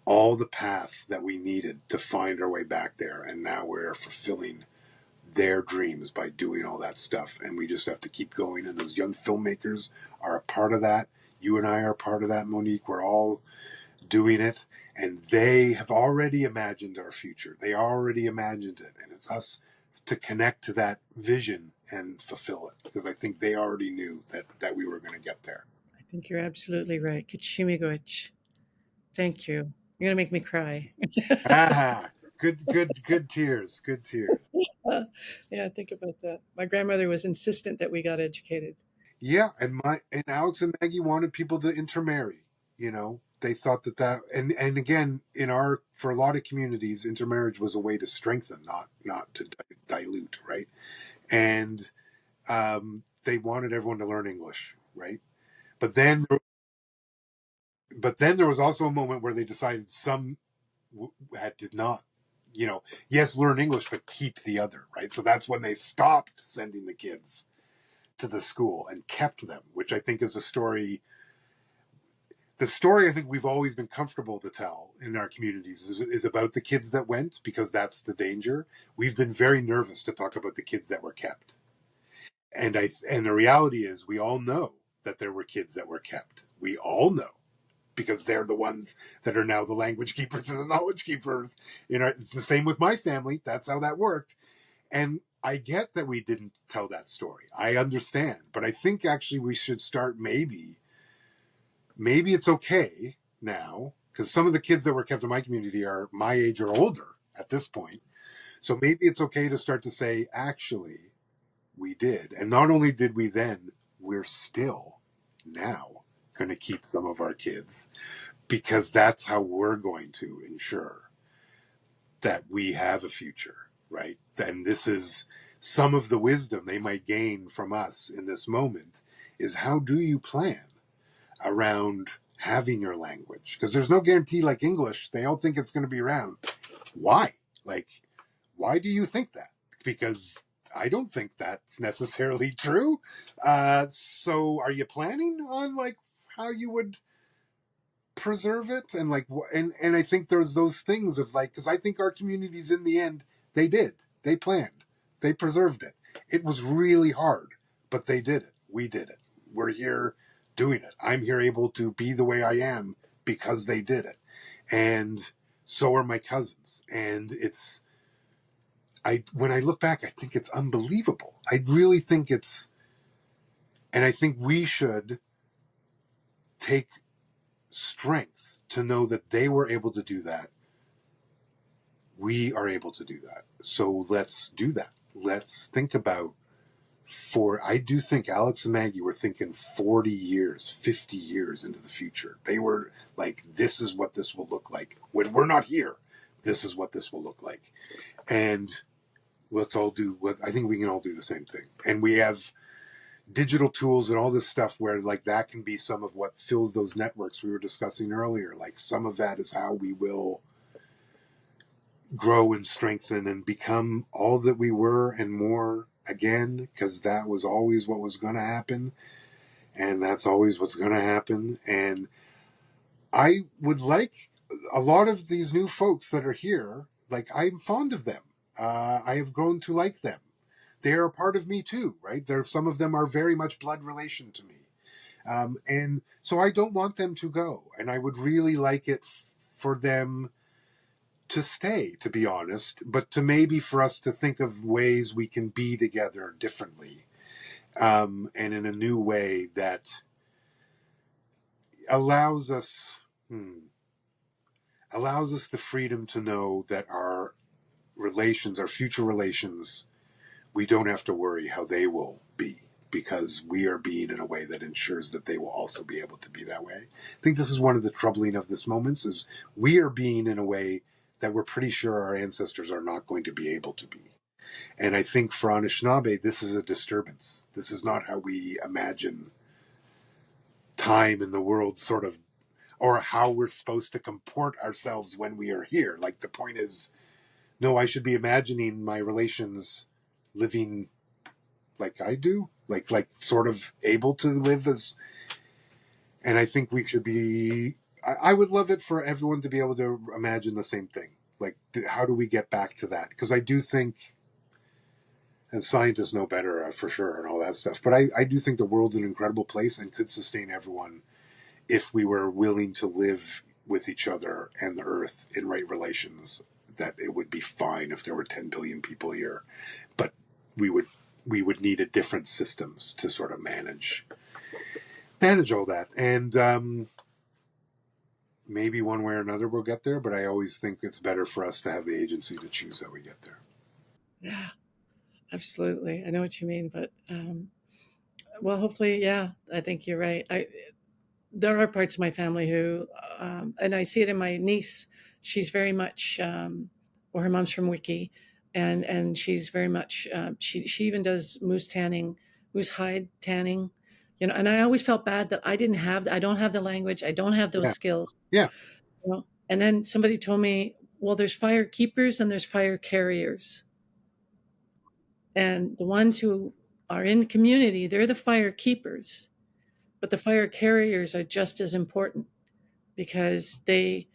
all the path that we needed to find our way back there. And now we're fulfilling their dreams by doing all that stuff. And we just have to keep going. And those young filmmakers are a part of that. You and I are a part of that, Monique. We're all doing it, and they have already imagined our future. They already imagined it, and it's us to connect to that vision and fulfill it, because I think they already knew that we were going to get there. I think you're absolutely right. Kachimigoich. Thank you. You're going to make me cry. Ah, good tears, good tears. Yeah, think about that. My grandmother was insistent that we got educated. Yeah, and Alex and Maggie wanted people to intermarry. They thought and again, for a lot of communities, intermarriage was a way to strengthen, not to dilute, right? And they wanted everyone to learn English, right? But then, there was also a moment where they decided some did not, yes, learn English, but keep the other, right? So that's when they stopped sending the kids to the school and kept them, which I think is a story. The story I think we've always been comfortable to tell in our communities is about the kids that went, because that's the danger. We've been very nervous to talk about the kids that were kept. And the reality is we all know that there were kids that were kept. We all know, because they're the ones that are now the language keepers and the knowledge keepers. It's the same with my family. That's how that worked. And I get that we didn't tell that story. I understand. But I think actually we should start maybe it's okay now, because some of the kids that were kept in my community are my age or older at this point. So maybe it's okay to start to say, actually, we did. And not only did we then, we're still now going to keep some of our kids, because that's how we're going to ensure that we have a future, right? And this is some of the wisdom they might gain from us in this moment, is how do you plan around having your language? Because there's no guarantee, like English, they all think it's going to be around. Why? Why do you think that? Because I don't think that's necessarily true. So are you planning on how you would preserve it? And I think there's those things of because I think our communities in the end, they planned, they preserved it. It was really hard, but they did it. We did it. We're here doing it. I'm here able to be the way I am because they did it. And so are my cousins. And when I look back, I think it's unbelievable. I really think and I think we should take strength to know that they were able to do that. We are able to do that. So let's do that. Let's think about I do think Alex and Maggie were thinking 40 years, 50 years into the future. They were like, this is what this will look like. When we're not here, this is what this will look like. And let's all do I think we can all do the same thing. And we have digital tools and all this stuff where that can be some of what fills those networks we were discussing earlier. Some of that is how we will grow and strengthen and become all that we were and more again, because that was always what was going to happen, and that's always what's going to happen. And I would like a lot of these new folks that are here, I'm fond of them. I have grown to like them. They are a part of me too, right? Some of them are very much blood relation to me. And so I don't want them to go. And I would really like it for them to stay, to be honest, but to maybe for us to think of ways we can be together differently, and in a new way that allows us the freedom to know that our future relations, we don't have to worry how they will be, because we are being in a way that ensures that they will also be able to be that way. I think this is one of the troubling of this moments, is we are being in a way that we're pretty sure our ancestors are not going to be able to be. And I think for Anishinaabe, this is a disturbance. This is not how we imagine time in the world, sort of, or how we're supposed to comport ourselves when we are here. The point is, no, I should be imagining my relations living like I do, sort of able to live as. And I think we should be. I would love it for everyone to be able to imagine the same thing. How do we get back to that? Because I do think, and scientists know better for sure and all that stuff, but I do think the world's an incredible place and could sustain everyone if we were willing to live with each other and the earth in right relations, that it would be fine if there were 10 billion people here, but we would need a different systems to sort of manage all that. And maybe one way or another we'll get there, but I always think it's better for us to have the agency to choose how we get there. Yeah, absolutely. I know what you mean, but well, hopefully, yeah, I think you're right. There are parts of my family who, and I see it in my niece. She's very much, well, her mom's from Wiki, and she's very much. She even does moose tanning, moose hide tanning, you know. And I always felt bad that I don't have the language, I don't have those Yeah. skills, Yeah. you know. And then somebody told me, well, there's fire keepers and there's fire carriers, and the ones who are in the community, they're the fire keepers, but the fire carriers are just as important because they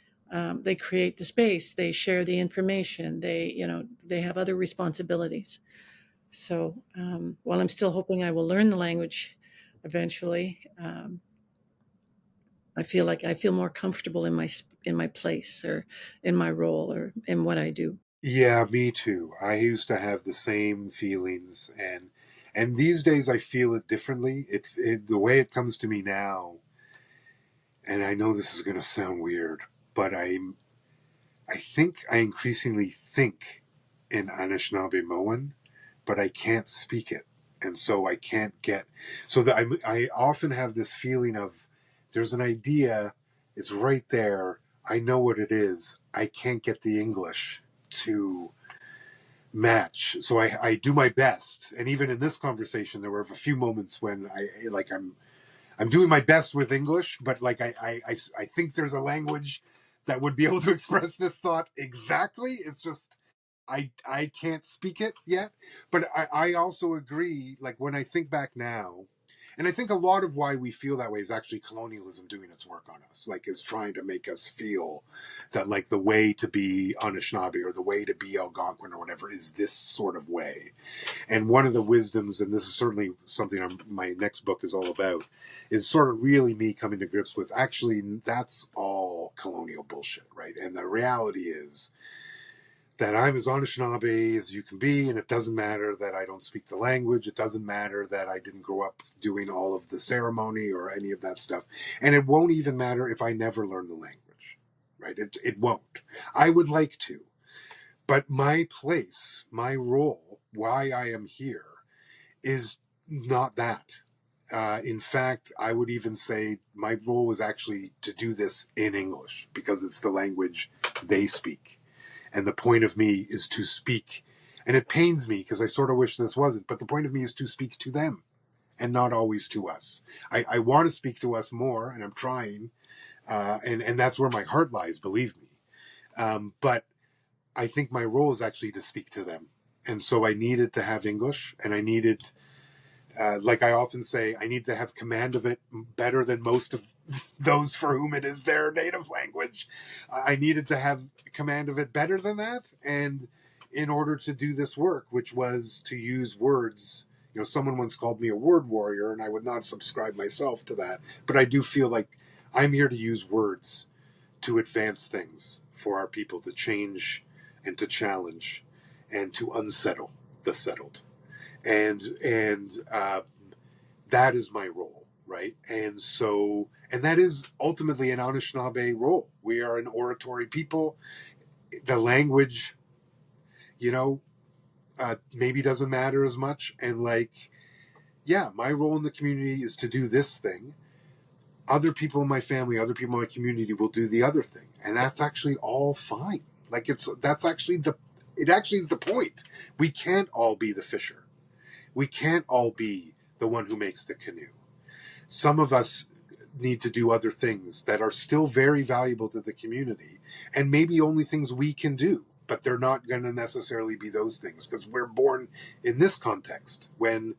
create the space, they share the information, they have other responsibilities. So while I'm still hoping I will learn the language eventually, I feel more comfortable in my place or in my role or in what I do. Yeah, me too. I used to have the same feelings, and these days I feel it differently. The way it comes to me now, and I know this is going to sound weird, but I think I increasingly think in Anishinaabe but I can't speak it, and so I can't get. So that I often have this feeling of there's an idea, it's right there. I know what it is. I can't get the English to match. So I do my best, and even in this conversation, there were a few moments when I'm doing my best with English, but like I think there's a language that would be able to express this thought exactly. It's just I can't speak it yet. But I also agree, like when I think back now, and I think a lot of why we feel that way is actually colonialism doing its work on us, like is trying to make us feel that like the way to be Anishinaabe or the way to be Algonquin or whatever is this sort of way. And one of the wisdoms, and this is certainly something my next book is all about, is sort of really me coming to grips with actually that's all colonial bullshit, right? And the reality is that I'm as Anishinaabe as you can be, and it doesn't matter that I don't speak the language. It doesn't matter that I didn't grow up doing all of the ceremony or any of that stuff. And it won't even matter if I never learn the language, right? It won't. I would like to. But my place, my role, why I am here, is not that. In fact, I would even say my role was actually to do this in English because it's the language they speak. And the point of me is to speak. And it pains me because I sort of wish this wasn't, but the point of me is to speak to them and not always to us. I want to speak to us more, and I'm trying. And that's where my heart lies, believe me. But I think my role is actually to speak to them. And so I needed to have English, and I needed, like I often say, I need to have command of it better than most of those for whom it is their native language. I needed to have command of it better than that. And in order to do this work, which was to use words, you know, someone once called me a word warrior, and I would not subscribe myself to that. But I do feel like I'm here to use words to advance things for our people, to change and to challenge and to unsettle the settled. And that is my role, right? And so, and that is ultimately an Anishinaabe role. We are an oratory people. The language, you know, maybe doesn't matter as much. And like, yeah, my role in the community is to do this thing. Other people in my family, other people in my community will do the other thing, and that's actually all fine. Like it actually is the point. We can't all be the fisher. We can't all be the one who makes the canoe. Some of us need to do other things that are still very valuable to the community, and maybe only things we can do, but they're not going to necessarily be those things because we're born in this context when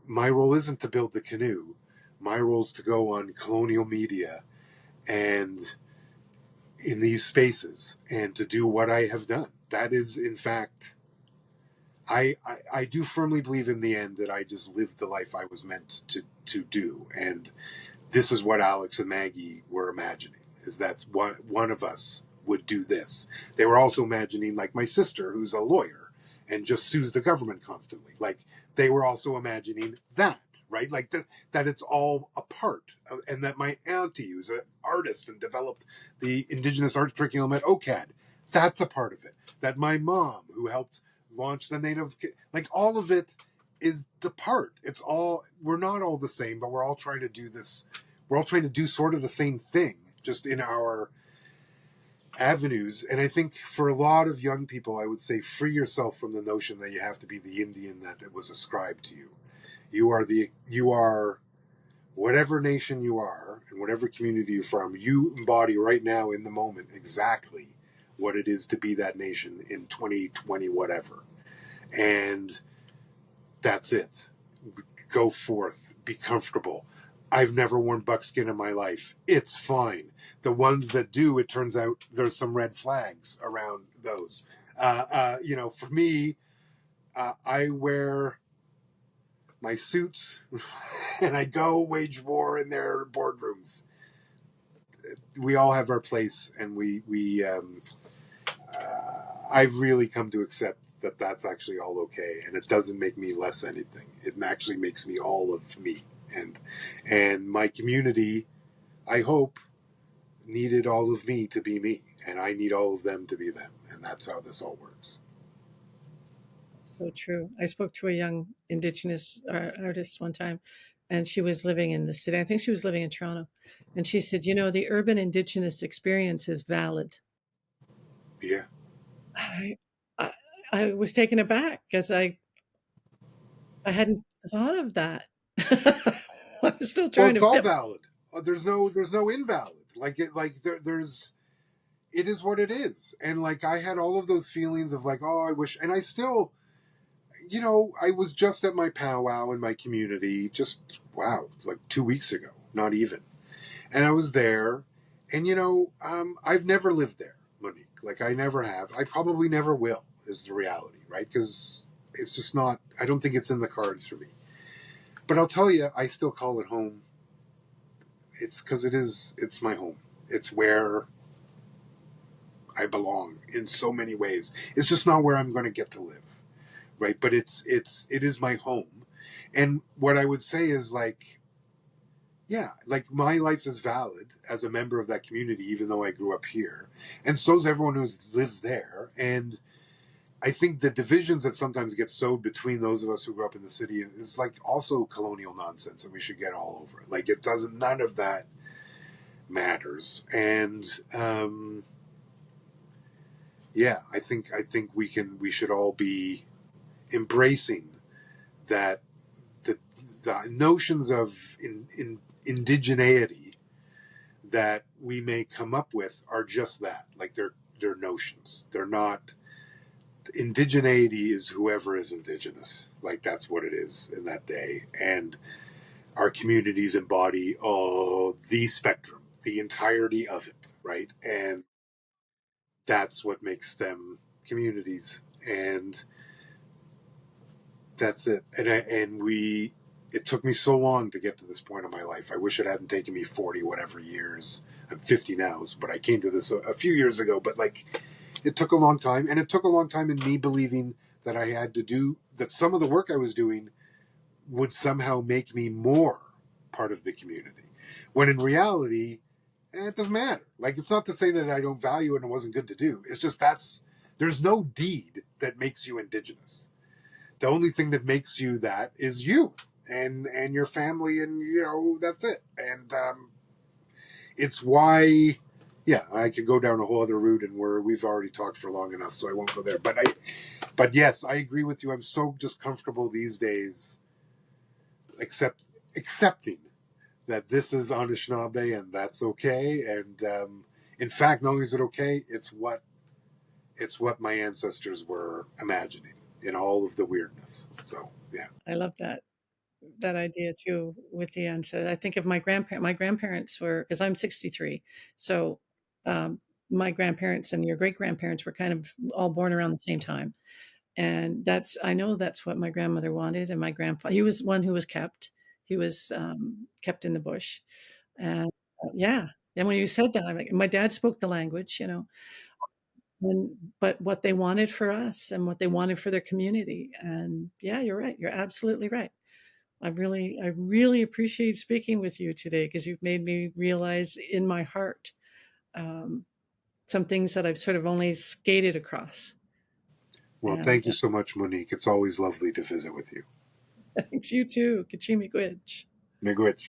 my role isn't to build the canoe. My role is to go on colonial media and in these spaces and to do what I have done. That is, in fact, I do firmly believe in the end that I just lived the life I was meant to do. And this is what Alex and Maggie were imagining, is that one of us would do this. They were also imagining, like my sister, who's a lawyer and just sues the government constantly. Like they were also imagining that, right? Like that it's all a part of, and that my auntie, who's an artist and developed the Indigenous art curriculum at OCAD, that's a part of it. That my mom, who helped launch the Native, like all of it is the part. It's all, we're not all the same, but we're all trying to do this. We're all trying to do sort of the same thing, just in our avenues. And I think for a lot of young people, I would say free yourself from the notion that you have to be the Indian that it was ascribed to you. You are whatever nation you are and whatever community you're from, you embody right now in the moment exactly what it is to be that nation in 2020, whatever. And that's it. Go forth, be comfortable. I've never worn buckskin in my life. It's fine. The ones that do, it turns out there's some red flags around those. For me, I wear my suits and I go wage war in their boardrooms. We all have our place, and I've really come to accept that that's actually all okay, and it doesn't make me less anything. It actually makes me all of me, and my community, I hope, needed all of me to be me, and I need all of them to be them, and that's how this all works. So true. I spoke to a young Indigenous artist one time, and she was living in the city. I think she was living in Toronto. And she said, the urban Indigenous experience is valid. Yeah. I, I, I was taken aback because I hadn't thought of that. I was still Well, trying it's to all fit. valid. There's no invalid. There's it is what it is, and like I had all of those feelings of like, oh, I wish, and I still, I was just at my powwow in my community, just wow, like 2 weeks ago, not even, and I was there, and I've never lived there, Monique. Like I never have. I probably never will. Is the reality, right? Because it's just not. I don't think it's in the cards for me. But I'll tell you, I still call it home. It's because it is. It's my home. It's where I belong in so many ways. It's just not where I'm going to get to live, right? But it is my home. And what I would say is like, yeah, like my life is valid as a member of that community, even though I grew up here, and so is everyone who lives there. And I think the divisions that sometimes get sowed between those of us who grew up in the city is like also colonial nonsense, and we should get all over it. Like it doesn't. None of that matters. And yeah, I think we should all be embracing that the notions of indigeneity that we may come up with are just that, like they're notions. They're not. Indigeneity is whoever is indigenous, like that's what it is in that day, and our communities embody the spectrum, the entirety of it, right? And that's what makes them communities, and that's it. It took me so long to get to this point in my life. I wish it hadn't taken me 40 whatever years. I'm 50 now, but I came to this a few years ago. But like, it took a long time, and it took a long time in me believing that I had to do that. Some of the work I was doing would somehow make me more part of the community, when in reality, it doesn't matter. Like, it's not to say that I don't value it and it wasn't good to do. It's just there's no deed that makes you indigenous. The only thing that makes you that is you and your family, and that's it. And it's why, yeah, I could go down a whole other route, and we've already talked for long enough, so I won't go there. But yes, I agree with you. I'm so just comfortable these days, accepting that this is Anishinaabe and that's okay. And in fact, not only is it okay, it's what my ancestors were imagining in all of the weirdness. So yeah. I love that idea too with the answer. I think of my grandparents. My grandparents were, because I'm 63, so um, my grandparents and your great grandparents were kind of all born around the same time, and I know that's what my grandmother wanted, and my grandfather, he was one who was kept. He was kept in the bush, and yeah. And when you said that, I'm like, my dad spoke the language, but what they wanted for us and what they wanted for their community. And yeah, you're right. You're absolutely right. I really appreciate speaking with you today because you've made me realize in my heart um, some things that I've sort of only skated across. Well, And thank you so much, Monique. It's always lovely to visit with you. thanks, you too. Kachimi Gwitch. Miigwech.